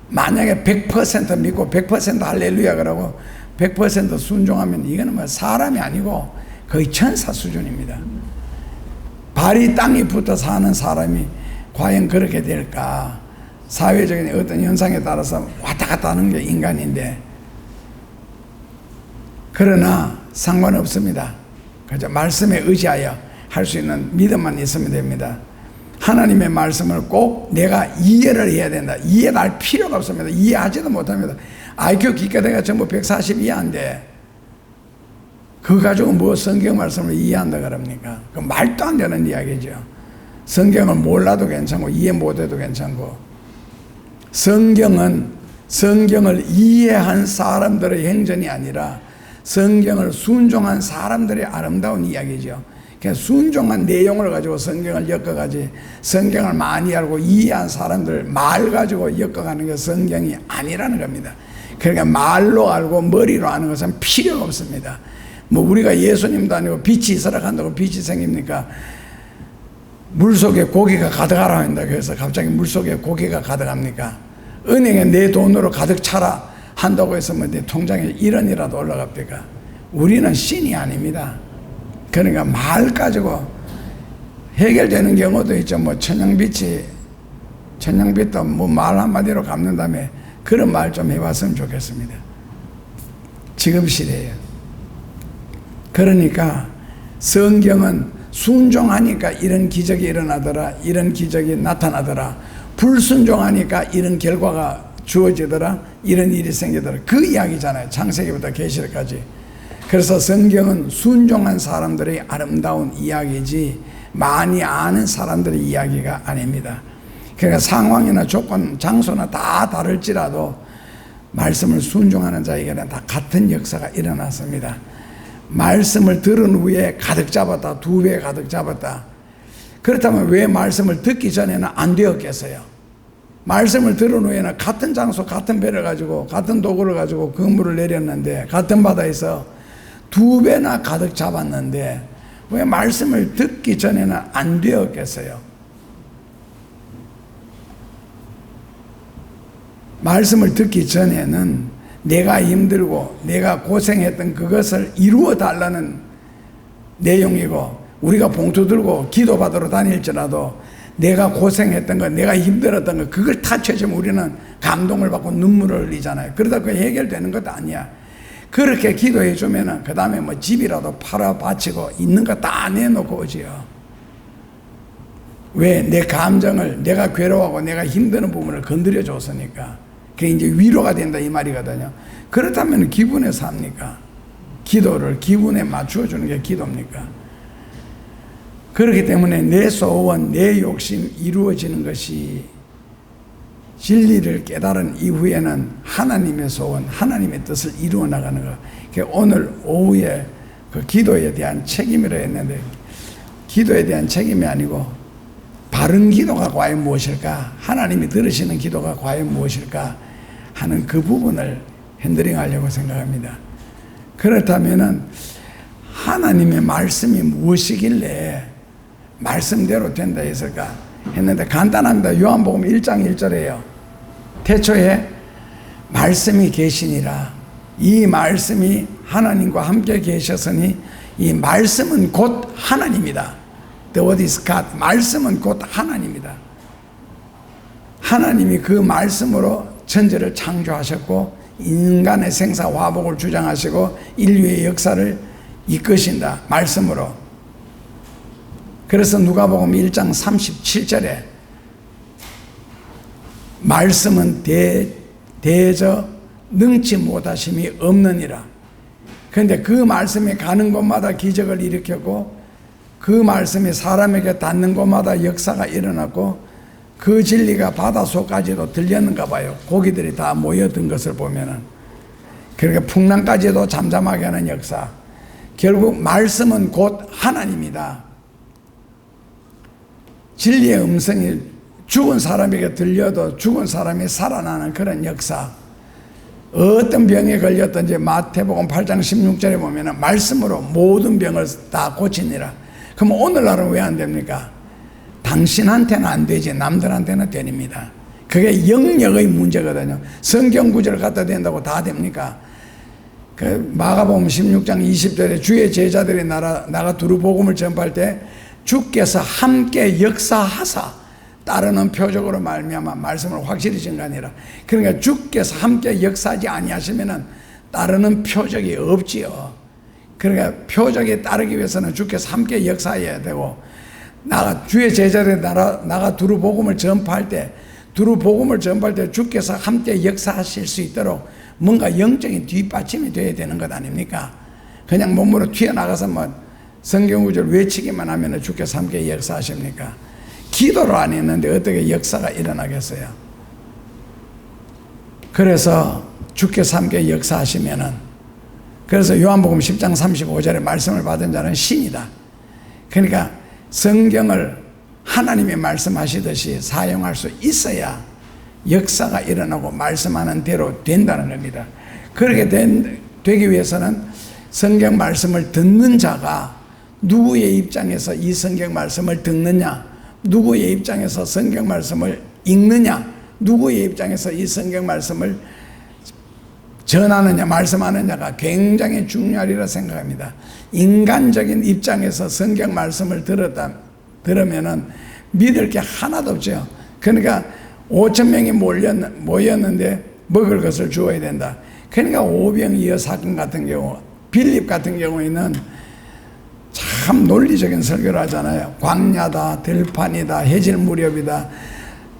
Speaker 1: 만약에 100% 믿고 100% 할렐루야 그러고 100% 순종하면 이거는 뭐 사람이 아니고 거의 천사 수준입니다. 발이 땅에 붙어 사는 사람이 과연 그렇게 될까? 사회적인 어떤 현상에 따라서 왔다 갔다 하는 게 인간인데, 그러나 상관없습니다. 그저 말씀에 의지하여 할 수 있는 믿음만 있으면 됩니다. 하나님의 말씀을 꼭 내가 이해를 해야 된다. 이해할 필요가 없습니다. 이해하지도 못합니다. IQ 기껏해가 전부 140 이하인데 그거 가지고 뭐 성경 말씀을 이해한다 그럽니까? 그 말도 안 되는 이야기죠. 성경을 몰라도 괜찮고 이해 못해도 괜찮고, 성경은 성경을 이해한 사람들의 행전이 아니라 성경을 순종한 사람들의 아름다운 이야기죠. 그냥 순종한 내용을 가지고 성경을 엮어가지, 성경을 많이 알고 이해한 사람들 말 가지고 엮어가는 게 성경이 아니라는 겁니다. 그러니까 말로 알고 머리로 아는 것은 필요가 없습니다. 뭐 우리가 예수님도 아니고 빛이 있으라 한다고 빛이 생깁니까? 물속에 고기가 가득하라 한다 그래서 갑자기 물속에 고기가 가득합니까? 은행에 내 돈으로 가득 차라 한다고 해서 뭐 내 통장에 1원이라도 올라갑니까? 우리는 신이 아닙니다. 그러니까 말 가지고 해결되는 경우도 있죠. 뭐 천냥빛도 뭐 말 한마디로 갚는다며, 그런 말 좀 해봤으면 좋겠습니다. 지금 시대에. 그러니까 성경은 순종하니까 이런 기적이 일어나더라, 이런 기적이 나타나더라, 불순종하니까 이런 결과가 주어지더라, 이런 일이 생기더라, 그 이야기잖아요. 창세기부터 계시록까지. 그래서 성경은 순종한 사람들의 아름다운 이야기지 많이 아는 사람들의 이야기가 아닙니다. 그러니까 상황이나 조건, 장소나 다 다를지라도 말씀을 순종하는 자에게는 다 같은 역사가 일어났습니다. 말씀을 들은 후에 가득 잡았다, 2배 가득 잡았다. 그렇다면 왜 말씀을 듣기 전에는 안 되었겠어요? 말씀을 들은 후에는 같은 장소, 같은 배를 가지고, 같은 도구를 가지고 그물을 내렸는데, 같은 바다에서 2배나 가득 잡았는데 왜 말씀을 듣기 전에는 안 되었겠어요? 말씀을 듣기 전에는 내가 힘들고 내가 고생했던 그것을 이루어 달라는 내용이고, 우리가 봉투 들고 기도 받으러 다닐지라도 내가 고생했던 거, 내가 힘들었던 거, 그걸 타쳐주면 우리는 감동을 받고 눈물을 흘리잖아요. 그러다 그 해결되는 것도 아니야. 그렇게 기도해 주면은 그 다음에 뭐 집이라도 팔아 바치고 있는 거 다 내놓고 오지요. 왜? 내 감정을, 내가 괴로워하고 내가 힘드는 부분을 건드려 줬으니까. 그게 이제 위로가 된다 이 말이거든요. 그렇다면 기분에 삽니까? 기도를 기분에 맞추어 주는 게 기도입니까? 그렇기 때문에 내 소원, 내 욕심 이루어지는 것이, 진리를 깨달은 이후에는 하나님의 소원, 하나님의 뜻을 이루어 나가는 것. 오늘 오후에 그 기도에 대한 책임이라 했는데, 기도에 대한 책임이 아니고 바른 기도가 과연 무엇일까, 하나님이 들으시는 기도가 과연 무엇일까 하는 그 부분을 핸들링하려고 생각합니다. 그렇다면은 하나님의 말씀이 무엇이길래 말씀대로 된다 했을까 했는데 간단합니다. 요한복음 1장 1절에요. 태초에 말씀이 계시니라. 이 말씀이 하나님과 함께 계셨으니 이 말씀은 곧 하나님이다. The word is God. 말씀은 곧 하나님이다. 하나님이 그 말씀으로 천지를 창조하셨고 인간의 생사화복을 주장하시고 인류의 역사를 이끄신다. 말씀으로. 그래서 누가복음 1장 37절에 말씀은 대저 능치 못하심이 없느니라. 그런데 그 말씀이 가는 곳마다 기적을 일으켰고 그 말씀이 사람에게 닿는 곳마다 역사가 일어났고 그 진리가 바다속까지도 들렸는가 봐요. 고기들이 다 모여든 것을 보면은. 그러니까 풍랑까지도 잠잠하게 하는 역사. 결국 말씀은 곧 하나님이다. 진리의 음성이 죽은 사람에게 들려도 죽은 사람이 살아나는 그런 역사. 어떤 병에 걸렸든지 마태복음 8장 16절에 보면 말씀으로 모든 병을 다 고치니라. 그럼 오늘날은 왜 안 됩니까? 당신한테는 안 되지 남들한테는 됩니다. 그게 영역의 문제거든요. 성경 구절을 갖다 댄다고 다 됩니까? 그 마가복음 16장 20절에 주의 제자들이 나가 두루 복음을 전파할 때 주께서 함께 역사하사 따르는 표적으로 말미암아 말씀을 확실히 증가하니라. 그러니까 주께서 함께 역사하지 아니하시면은 따르는 표적이 없지요. 그러니까 표적에 따르기 위해서는 주께서 함께 역사해야 되고 주의 제자들이 나가 두루 복음을 전파할 때 주께서 함께 역사하실 수 있도록 뭔가 영적인 뒷받침이 되어야 되는 것 아닙니까? 그냥 몸으로 튀어나가서 뭐 성경 구절 외치기만 하면 주께서 함께 역사하십니까? 기도를 안 했는데 어떻게 역사가 일어나겠어요? 그래서 주께서 함께 역사하시면은, 그래서 요한복음 10장 35절에 말씀을 받은 자는 신이다. 그러니까 성경을 하나님이 말씀하시듯이 사용할 수 있어야 역사가 일어나고 말씀하는 대로 된다는 겁니다. 그렇게 되기 위해서는 성경 말씀을 듣는 자가 누구의 입장에서 이 성경 말씀을 듣느냐, 누구의 입장에서 성경 말씀을 읽느냐, 누구의 입장에서 이 성경 말씀을 전하느냐, 말씀하느냐가 굉장히 중요하리라 생각합니다. 인간적인 입장에서 성경 말씀을 들으면은 믿을 게 하나도 없죠. 그러니까 5,000명이 모였는데 먹을 것을 주어야 된다. 그러니까 오병이어 사건 같은 경우, 빌립 같은 경우에는 참 논리적인 설교를 하잖아요. 광야다, 들판이다, 해질 무렵이다.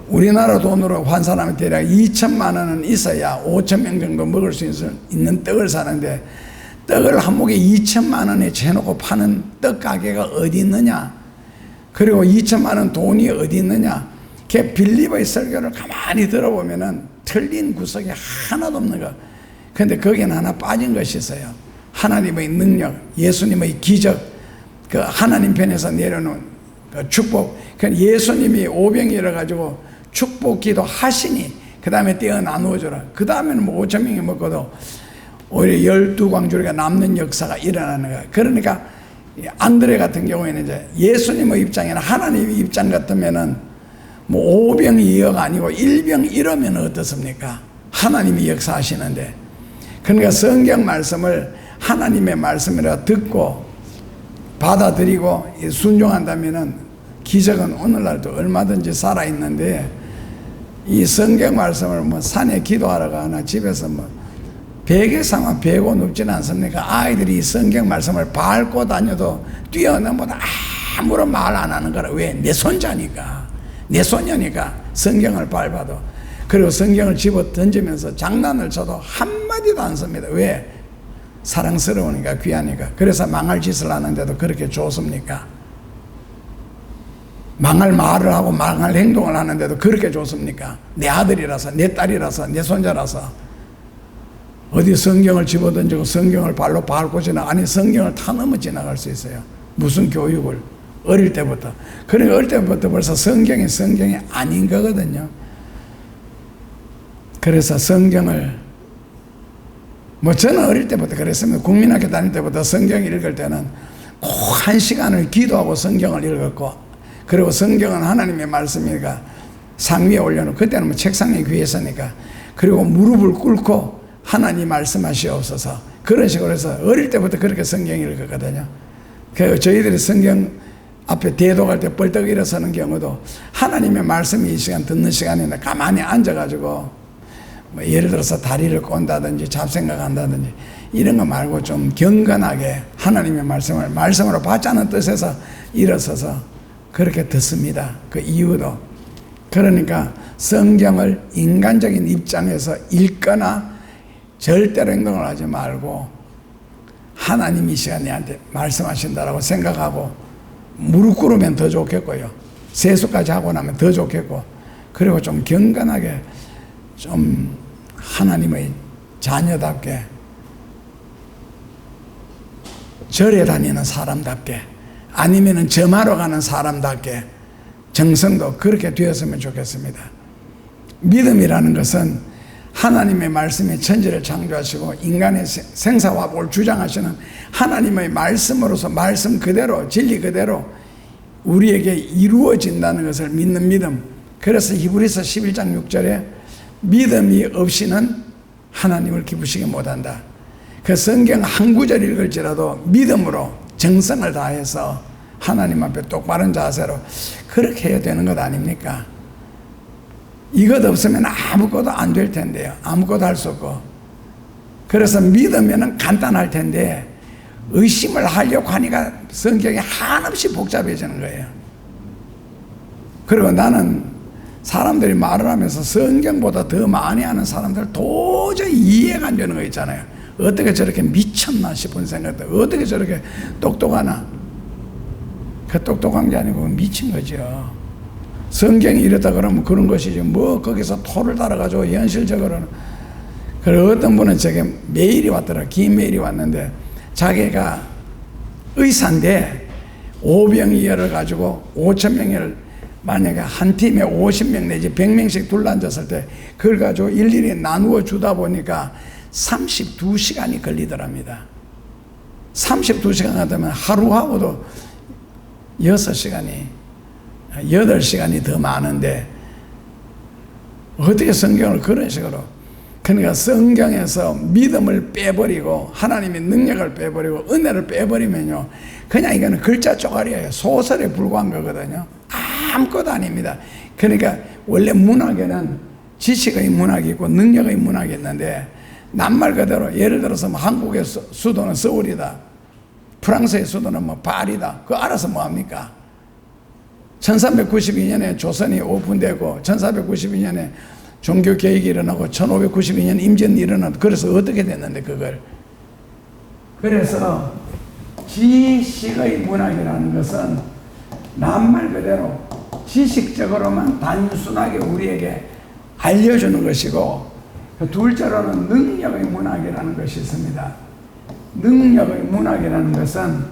Speaker 1: 우리나라 돈으로 환산하면 대략 2천만 원은 있어야 5,000명 정도 먹을 수 있는 떡을 사는데, 떡을 한 목에 2천만 원에 채놓고 파는 떡 가게가 어디 있느냐, 그리고 2천만 원 돈이 어디 있느냐. 걔 빌립의 설교를 가만히 들어보면은 틀린 구석이 하나도 없는 거. 근데 거기는 하나 빠진 것이 있어요. 하나님의 능력, 예수님의 기적, 그 하나님 편에서 내려놓은 그 축복. 그 예수님이 오병이어 가지고 축복 기도 하시니 그 다음에 떼어 나누어줘라. 그 다음에는 뭐 5,000명이 먹고도 오히려 12광주리가 남는 역사가 일어나는 거야. 그러니까 안드레 같은 경우에는 이제 예수님의 입장이나 하나님의 입장 같으면은 뭐 오병이어가 아니고 일병이러면 어떻습니까? 하나님이 역사하시는데. 그러니까 성경 말씀을 하나님의 말씀이라 듣고 받아들이고 순종한다면은 기적은 오늘날도 얼마든지 살아있는데, 이 성경 말씀을 뭐 산에 기도하러 가거나 집에서 뭐 베개상만 베고 눕지는 않습니까? 아이들이 이 성경 말씀을 밟고 다녀도 뛰어넘어도 아무런 말 안 하는 거라. 왜? 내 손자니까, 내 손녀니까 성경을 밟아도. 그리고 성경을 집어 던지면서 장난을 쳐도 한마디도 안 씁니다. 왜? 사랑스러우니까, 귀하니까. 그래서 망할 짓을 하는데도 그렇게 좋습니까? 망할 말을 하고 망할 행동을 하는데도 그렇게 좋습니까? 내 아들이라서, 내 딸이라서, 내 손자라서. 어디 성경을 집어던지고 성경을 발로 밟고 지나, 아니 성경을 타 넘어 지나갈 수 있어요. 무슨 교육을 어릴 때부터. 그러니까 어릴 때부터 벌써 성경이 아닌 거거든요. 그래서 성경을, 뭐 저는 어릴 때부터 그랬습니다. 국민학교 다닐 때부터 성경 읽을 때는 꼭 1시간을 기도하고 성경을 읽었고, 그리고 성경은 하나님의 말씀이니까 상 위에 올려놓고, 그때는 뭐 책상에 귀했으니까, 그리고 무릎을 꿇고 하나님 말씀하시옵소서, 그런 식으로 해서 어릴 때부터 그렇게 성경 읽었거든요. 그 저희들이 성경 앞에 대도갈 때 벌떡 일어서는 경우도 하나님의 말씀이 이 시간 듣는 시간인데 가만히 앉아가지고 뭐 예를 들어서 다리를 꼰다든지 잡생각한다든지 이런 거 말고 좀 경건하게 하나님의 말씀을 말씀으로 받자는 뜻에서 일어서서 그렇게 듣습니다. 그 이유도 그러니까 성경을 인간적인 입장에서 읽거나 절대로 행동을 하지 말고 하나님이 이 시간 내한테 말씀하신다라고 생각하고 무릎 꿇으면 더 좋겠고요. 세수까지 하고 나면 더 좋겠고 그리고 좀 경건하게 좀 하나님의 자녀답게 절에 다니는 사람답게 아니면은 점하러 가는 사람답게 정성도 그렇게 되었으면 좋겠습니다. 믿음이라는 것은 하나님의 말씀이 천지를 창조하시고 인간의 생사화복을 주장하시는 하나님의 말씀으로서 말씀 그대로 진리 그대로 우리에게 이루어진다는 것을 믿는 믿음. 그래서 히브리서 11장 6절에 믿음이 없이는 하나님을 기쁘시게 못한다. 그 성경 한 구절 읽을지라도 믿음으로 정성을 다해서 하나님 앞에 똑바른 자세로 그렇게 해야 되는 것 아닙니까? 이것 없으면 아무것도 안 될 텐데요. 아무것도 할 수 없고. 그래서 믿으면 간단할 텐데 의심을 하려고 하니까 성경이 한없이 복잡해지는 거예요. 그리고 나는 사람들이 말을 하면서 성경보다 더 많이 하는 사람들 도저히 이해가 안 되는 거 있잖아요. 어떻게 저렇게 미쳤나 싶은 생각도 어떻게 저렇게 똑똑하나. 그 똑똑한 게 아니고 미친 거죠. 성경이 이렇다 그러면 그런 것이지 뭐 거기서 토를 달아가지고 현실적으로는. 그리고 어떤 분은 저게 메일이 왔더라. 긴 메일이 왔는데 자기가 의사인데 오병이 열어가지고 5,000명을 만약에 한 팀에 50명 내지 100명씩 둘러앉았을 때 그걸 가지고 일일이 나누어 주다 보니까 32시간이 걸리더랍니다. 32시간 하다면 하루하고도 6시간이 8시간이 더 많은데 어떻게 성경을 그런 식으로. 그러니까 성경에서 믿음을 빼버리고 하나님의 능력을 빼버리고 은혜를 빼버리면요 그냥 이거는 글자 쪼가리예요. 소설에 불과한 거거든요. 아무것도 아닙니다. 그러니까 원래 문학에는 지식의 문학이 있고 능력의 문학이 있는데 낱말 그대로 예를 들어서 뭐 한국의 수도는 서울이다. 프랑스의 수도는 뭐 파리다. 그거 알아서 뭐합니까? 1392년에 조선이 오픈되고 1492년에 종교개혁이 일어나고 1592년 임전이 일어나고 그래서 어떻게 됐는데 그걸. 그래서 지식의 문학이라는 것은 낱말 그대로 지식적으로만 단순하게 우리에게 알려주는 것이고 둘째로는 능력의 문학이라는 것이 있습니다. 능력의 문학이라는 것은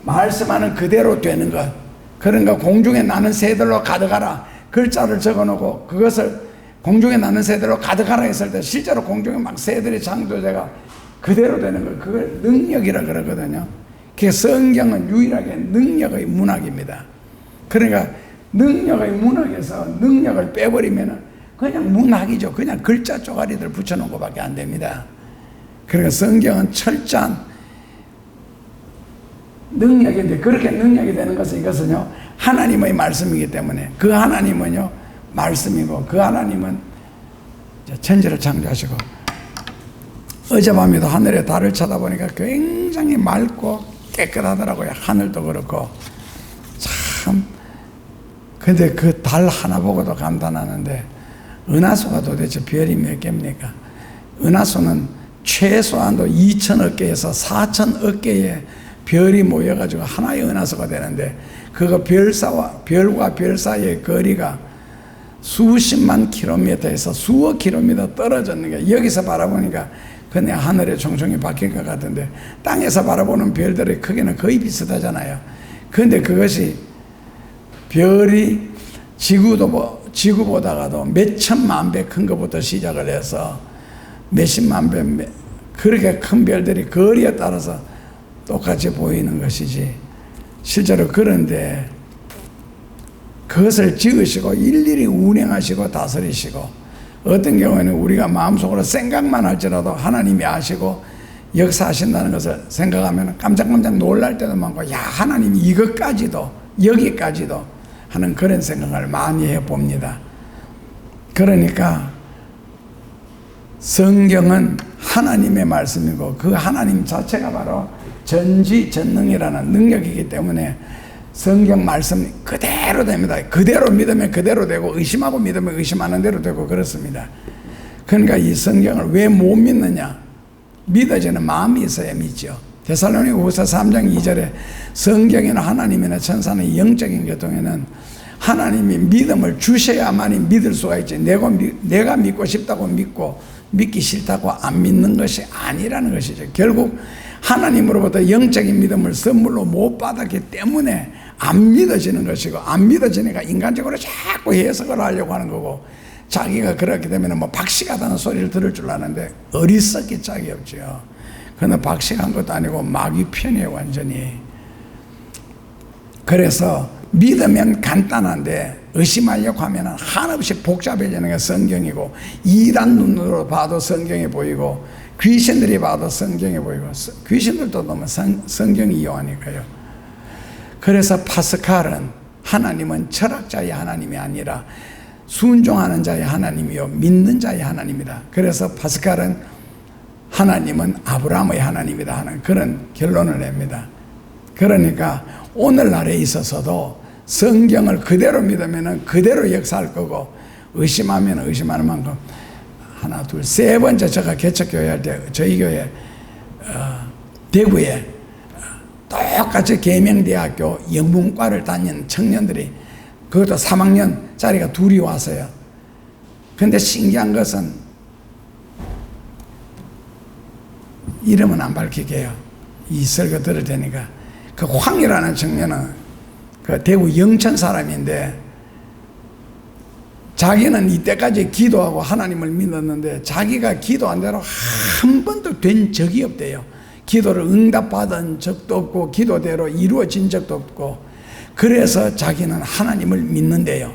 Speaker 1: 말씀하는 그대로 되는 것. 그러니까 공중에 나는 새들로 가득하라 글자를 적어놓고 그것을 공중에 나는 새들로 가득하라 했을 때 실제로 공중에 막 새들이 창조제가 그대로 되는 거 그걸 능력이라 그러거든요. 그 성경은 유일하게 능력의 문학입니다. 그러니까 능력의 문학에서 능력을 빼버리면 그냥 문학이죠. 그냥 글자 쪼가리들 붙여놓은 것밖에 안 됩니다. 그러니까 성경은 철저한 능력인데 그렇게 능력이 되는 것은 이것은요 하나님의 말씀이기 때문에 그 하나님은요 말씀이고 그 하나님은 천지를 창조하시고 어젯밤에도 하늘에 달을 쳐다보니까 굉장히 맑고 깨끗하더라고요. 하늘도 그렇고 참. 근데 그 달 하나 보고도 감탄하는데 은하수가 도대체 별이 몇 개입니까? 은하수는 최소한도 2,000억 개에서 4,000억 개의 별이 모여가지고 하나의 은하수가 되는데 그거 별과 별 사이의 거리가 수십만 킬로미터에서 수억 킬로미터 떨어졌는 게 여기서 바라보니까 그냥 하늘에 총총이 박힐 것 같은데 땅에서 바라보는 별들의 크기는 거의 비슷하잖아요. 그런데 그것이 별이 지구보다가도 몇 천만 배 큰 것부터 시작을 해서 몇십만 배 그렇게 큰 별들이 거리에 따라서 똑같이 보이는 것이지 실제로 그런데 그것을 지으시고 일일이 운행하시고 다스리시고 어떤 경우에는 우리가 마음속으로 생각만 할지라도 하나님이 아시고 역사하신다는 것을 생각하면 깜짝깜짝 놀랄 때도 많고, 야, 하나님이 이것까지도, 여기까지도 하는 그런 생각을 많이 해봅니다. 그러니까 성경은 하나님의 말씀이고 그 하나님 자체가 바로 전지전능이라는 능력이기 때문에 성경 말씀 그대로 됩니다. 그대로 믿으면 그대로 되고 의심하고 믿으면 의심하는 대로 되고 그렇습니다. 그러니까 이 성경을 왜 못 믿느냐? 믿어지는 마음이 있어야 믿죠. 데살로니가후서 3장 2절에 성경이나 하나님이나 천사는 영적인 교통에는 하나님이 믿음을 주셔야만이 믿을 수가 있지, 내가 믿고 싶다고 믿고 믿기 싫다고 안 믿는 것이 아니라는 것이죠. 결국 하나님으로부터 영적인 믿음을 선물로 못 받았기 때문에 안 믿어지는 것이고, 안 믿어지니까 인간적으로 자꾸 해석을 하려고 하는 거고, 자기가 그렇게 되면 뭐 박식하다는 소리를 들을 줄 아는데 어리석기 짝이 없죠. 그는 박식한 것도 아니고 마귀 편이에요, 완전히. 그래서 믿으면 간단한데 의심하려고 하면 한없이 복잡해지는 게 성경이고, 이단 눈으로 봐도 성경이 보이고, 귀신들이 봐도 성경이 보이고, 귀신들도 너무 성경이 이용하니까요. 그래서 파스칼은 하나님은 철학자의 하나님이 아니라 순종하는 자의 하나님이요 믿는 자의 하나님이다. 그래서 파스칼은 하나님은 아브라함의 하나님이다 하는 그런 결론을 냅니다. 그러니까 오늘날에 있어서도 성경을 그대로 믿으면 그대로 역사할 거고, 의심하면 의심하는 만큼, 하나 둘 세 번째 제가 개척교회 할 때 저희 교회 대구에 똑같이 계명대학교 영문과를 다니는 청년들이, 그것도 3학년짜리가 둘이 왔어요. 근데 신기한 것은, 이름은 안 밝힐게요. 이 설교 들을 테니까. 그 황이라는 청년은 그 대구 영천 사람인데, 자기는 이때까지 기도하고 하나님을 믿었는데 자기가 기도한 대로 한 번도 된 적이 없대요. 기도를 응답받은 적도 없고 기도대로 이루어진 적도 없고, 그래서 자기는 하나님을 믿는데요.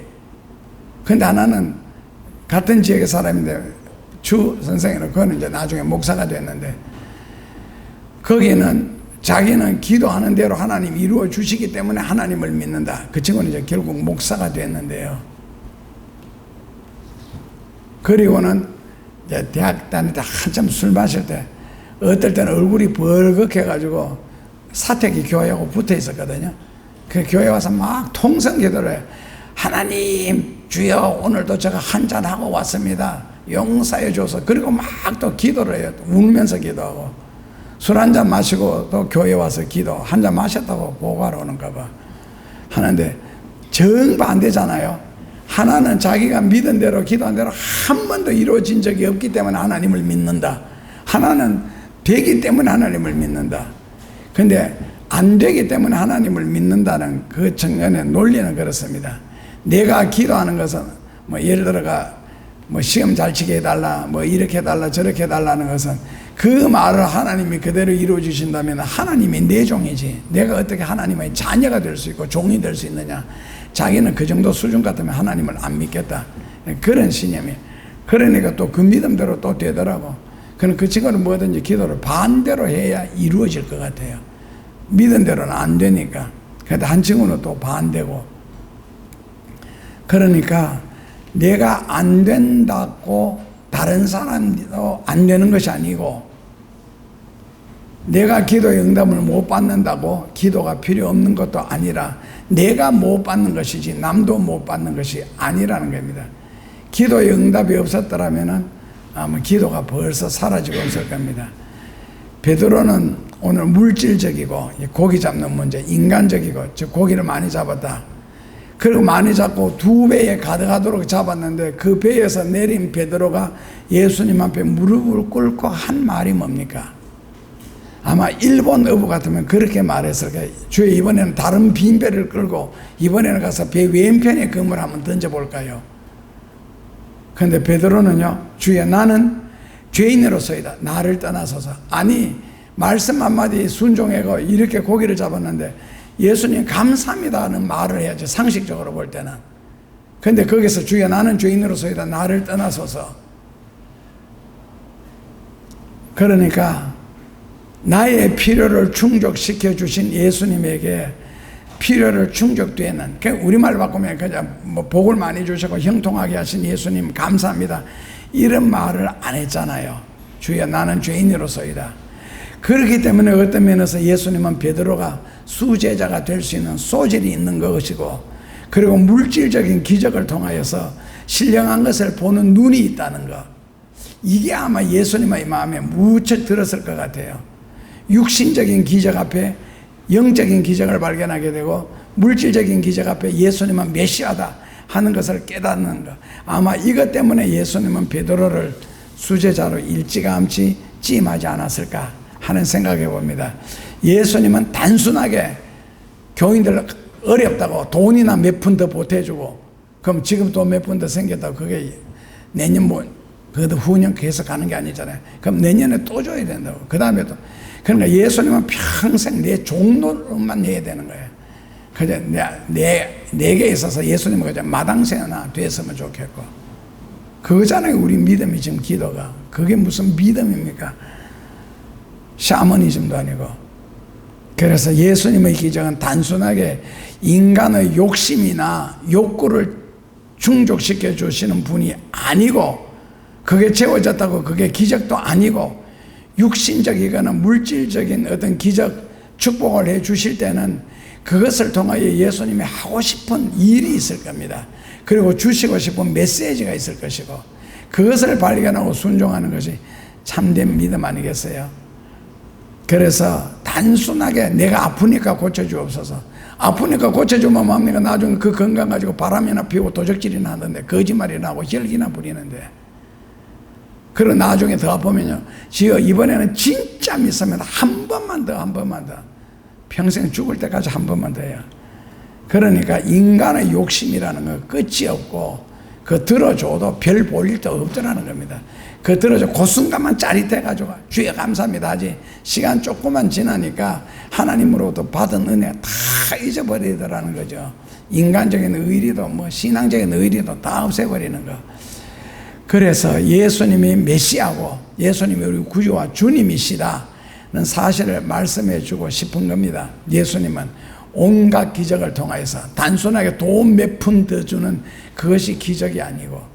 Speaker 1: 근데 하나는 같은 지역의 사람인데 주 선생이라고, 그거는 이제 나중에 목사가 됐는데, 거기는 자기는 기도하는 대로 하나님이 이루어 주시기 때문에 하나님을 믿는다. 그 친구는 이제 결국 목사가 됐는데요. 그리고는 이제 대학 다닐 때 한참 술 마실 때 어떨 때는 얼굴이 벌겋해가지고 사택이 교회하고 붙어 있었거든요. 그 교회 와서 막 통성 기도를 해요. 하나님 주여, 오늘도 제가 한잔하고 왔습니다. 용서해 줘서. 그리고 막 또 기도를 해요. 울면서 기도하고. 술 한잔 마시고 또 교회 와서 기도, 한잔 마셨다고 보고하러 오는가 봐. 하는데 정반대잖아요. 하나는 자기가 믿은 대로 기도한 대로 한 번도 이루어진 적이 없기 때문에 하나님을 믿는다. 하나는 되기 때문에 하나님을 믿는다. 근데 안 되기 때문에 하나님을 믿는다는 그 청년의 논리는 그렇습니다. 내가 기도하는 것은 뭐 예를 들어가 뭐 시험 잘 치게 해달라, 뭐 이렇게 해달라 저렇게 해달라는 것은, 그 말을 하나님이 그대로 이루어 주신다면 하나님이 내 종이지, 내가 어떻게 하나님의 자녀가 될 수 있고 종이 될 수 있느냐. 자기는 그 정도 수준 같으면 하나님을 안 믿겠다, 그런 신념이. 그러니까 또 그 믿음대로 또 되더라고. 그럼 그 친구는 뭐든지 기도를 반대로 해야 이루어질 것 같아요. 믿은 대로는 안 되니까. 근데 한 친구는 또 반대고. 그러니까 내가 안 된다고 다른 사람도 안 되는 것이 아니고, 내가 기도의 응답을 못 받는다고 기도가 필요 없는 것도 아니라, 내가 못 받는 것이지 남도 못 받는 것이 아니라는 겁니다. 기도의 응답이 없었더라면 아마 기도가 벌써 사라지고 없을 겁니다. 베드로는 오늘 물질적이고 고기 잡는 문제, 인간적이고, 즉 고기를 많이 잡았다. 그리고 많이 잡고 2배에 가득하도록 잡았는데, 그 배에서 내린 베드로가 예수님 앞에 무릎을 꿇고 한 말이 뭡니까? 아마 일본 어부 같으면 그렇게 말했을 거예요. 주여, 이번에는 다른 빈 배를 끌고 이번에는 가서 배 왼편에 그물 한번 던져볼까요? 그런데 베드로는요, 주여, 나는 죄인으로서이다. 나를 떠나소서. 아니, 말씀 한마디 순종하고 이렇게 고기를 잡았는데 예수님 감사합니다 하는 말을 해야지, 상식적으로 볼 때는. 근데 거기서 주여, 나는 죄인으로서이다. 나를 떠나소서. 그러니까 나의 필요를 충족시켜 주신 예수님에게 필요를 충족되는, 우리말 바꾸면 그냥 뭐 복을 많이 주시고 형통하게 하신 예수님 감사합니다, 이런 말을 안 했잖아요. 주여 나는 죄인으로서이다. 그렇기 때문에 어떤 면에서 예수님은 베드로가 수제자가 될 수 있는 소질이 있는 것이고, 그리고 물질적인 기적을 통하여서 신령한 것을 보는 눈이 있다는 것, 이게 아마 예수님의 마음에 무척 들었을 것 같아요. 육신적인 기적 앞에 영적인 기적을 발견하게 되고, 물질적인 기적 앞에 예수님은 메시아다 하는 것을 깨닫는 것, 아마 이것 때문에 예수님은 베드로를 수제자로 일찌감치 찜하지 않았을까 하는 생각해 봅니다. 예수님은 단순하게 교인들 어렵다고 돈이나 몇 푼 더 보태주고, 그럼 지금 또 몇 푼 더 생겼다고 그게 내년 그것도 후년 계속 가는 게 아니잖아요. 그럼 내년에 또 줘야 된다고. 그 다음에 또. 그러니까 예수님은 평생 내 종로만 해야 되는 거예요. 그저 내게 있어서 예수님은 그저 마당새나 됐으면 좋겠고. 그거잖아요. 우리 믿음이 지금 기도가. 그게 무슨 믿음입니까? 샤머니즘도 아니고. 그래서 예수님의 기적은 단순하게 인간의 욕심이나 욕구를 충족시켜 주시는 분이 아니고, 그게 채워졌다고 그게 기적도 아니고, 육신적이거나 물질적인 어떤 기적 축복을 해 주실 때는 그것을 통하여 예수님이 하고 싶은 일이 있을 겁니다. 그리고 주시고 싶은 메시지가 있을 것이고, 그것을 발견하고 순종하는 것이 참된 믿음 아니겠어요? 그래서 단순하게 내가 아프니까 고쳐주옵소서, 아프니까 고쳐주면 뭡니까? 나중에 그 건강 가지고 바람이나 피우고 도적질이나 하던데, 거짓말이나 하고 혈기나 부리는데, 그리고 나중에 더 아프면요, 지어 이번에는 진짜 믿습니다, 한 번만 더, 한 번만 더, 평생 죽을 때까지 한 번만 더요. 그러니까 인간의 욕심이라는 건 끝이 없고, 그 들어줘도 별 볼 일도 없더라는 겁니다. 그 들어줘 그 순간만 짜릿해가지고 주여 감사합니다 하지, 시간 조금만 지나니까 하나님으로부터 받은 은혜 다 잊어버리더라는 거죠. 인간적인 의리도 뭐 신앙적인 의리도 다 없애버리는 거. 그래서 예수님이 메시아고 예수님이 우리 구주와 주님이시다는 사실을 말씀해 주고 싶은 겁니다. 예수님은 온갖 기적을 통해서 단순하게 돈 몇 푼 더 주는 그것이 기적이 아니고,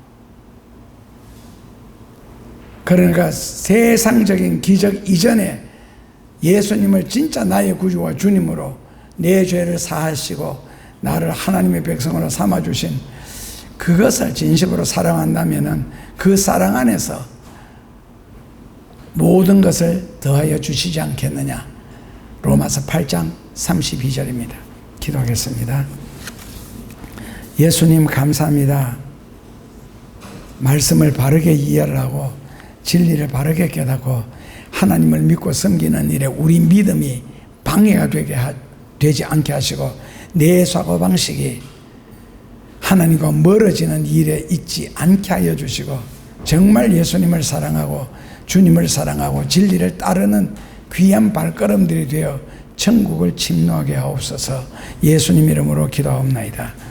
Speaker 1: 그러니까 세상적인 기적 이전에 예수님을 진짜 나의 구주와 주님으로 내 죄를 사하시고 나를 하나님의 백성으로 삼아주신 그것을 진심으로 사랑한다면 그 사랑 안에서 모든 것을 더하여 주시지 않겠느냐. 로마서 8장 32절입니다. 기도하겠습니다. 예수님 감사합니다. 말씀을 바르게 이해를 하고 진리를 바르게 깨닫고 하나님을 믿고 섬기는 일에 우리 믿음이 방해가 되지 않게 하시고, 내 사고방식이 하나님과 멀어지는 일에 있지 않게 하여 주시고, 정말 예수님을 사랑하고 주님을 사랑하고 진리를 따르는 귀한 발걸음들이 되어 천국을 침노하게 하옵소서. 예수님 이름으로 기도하옵나이다.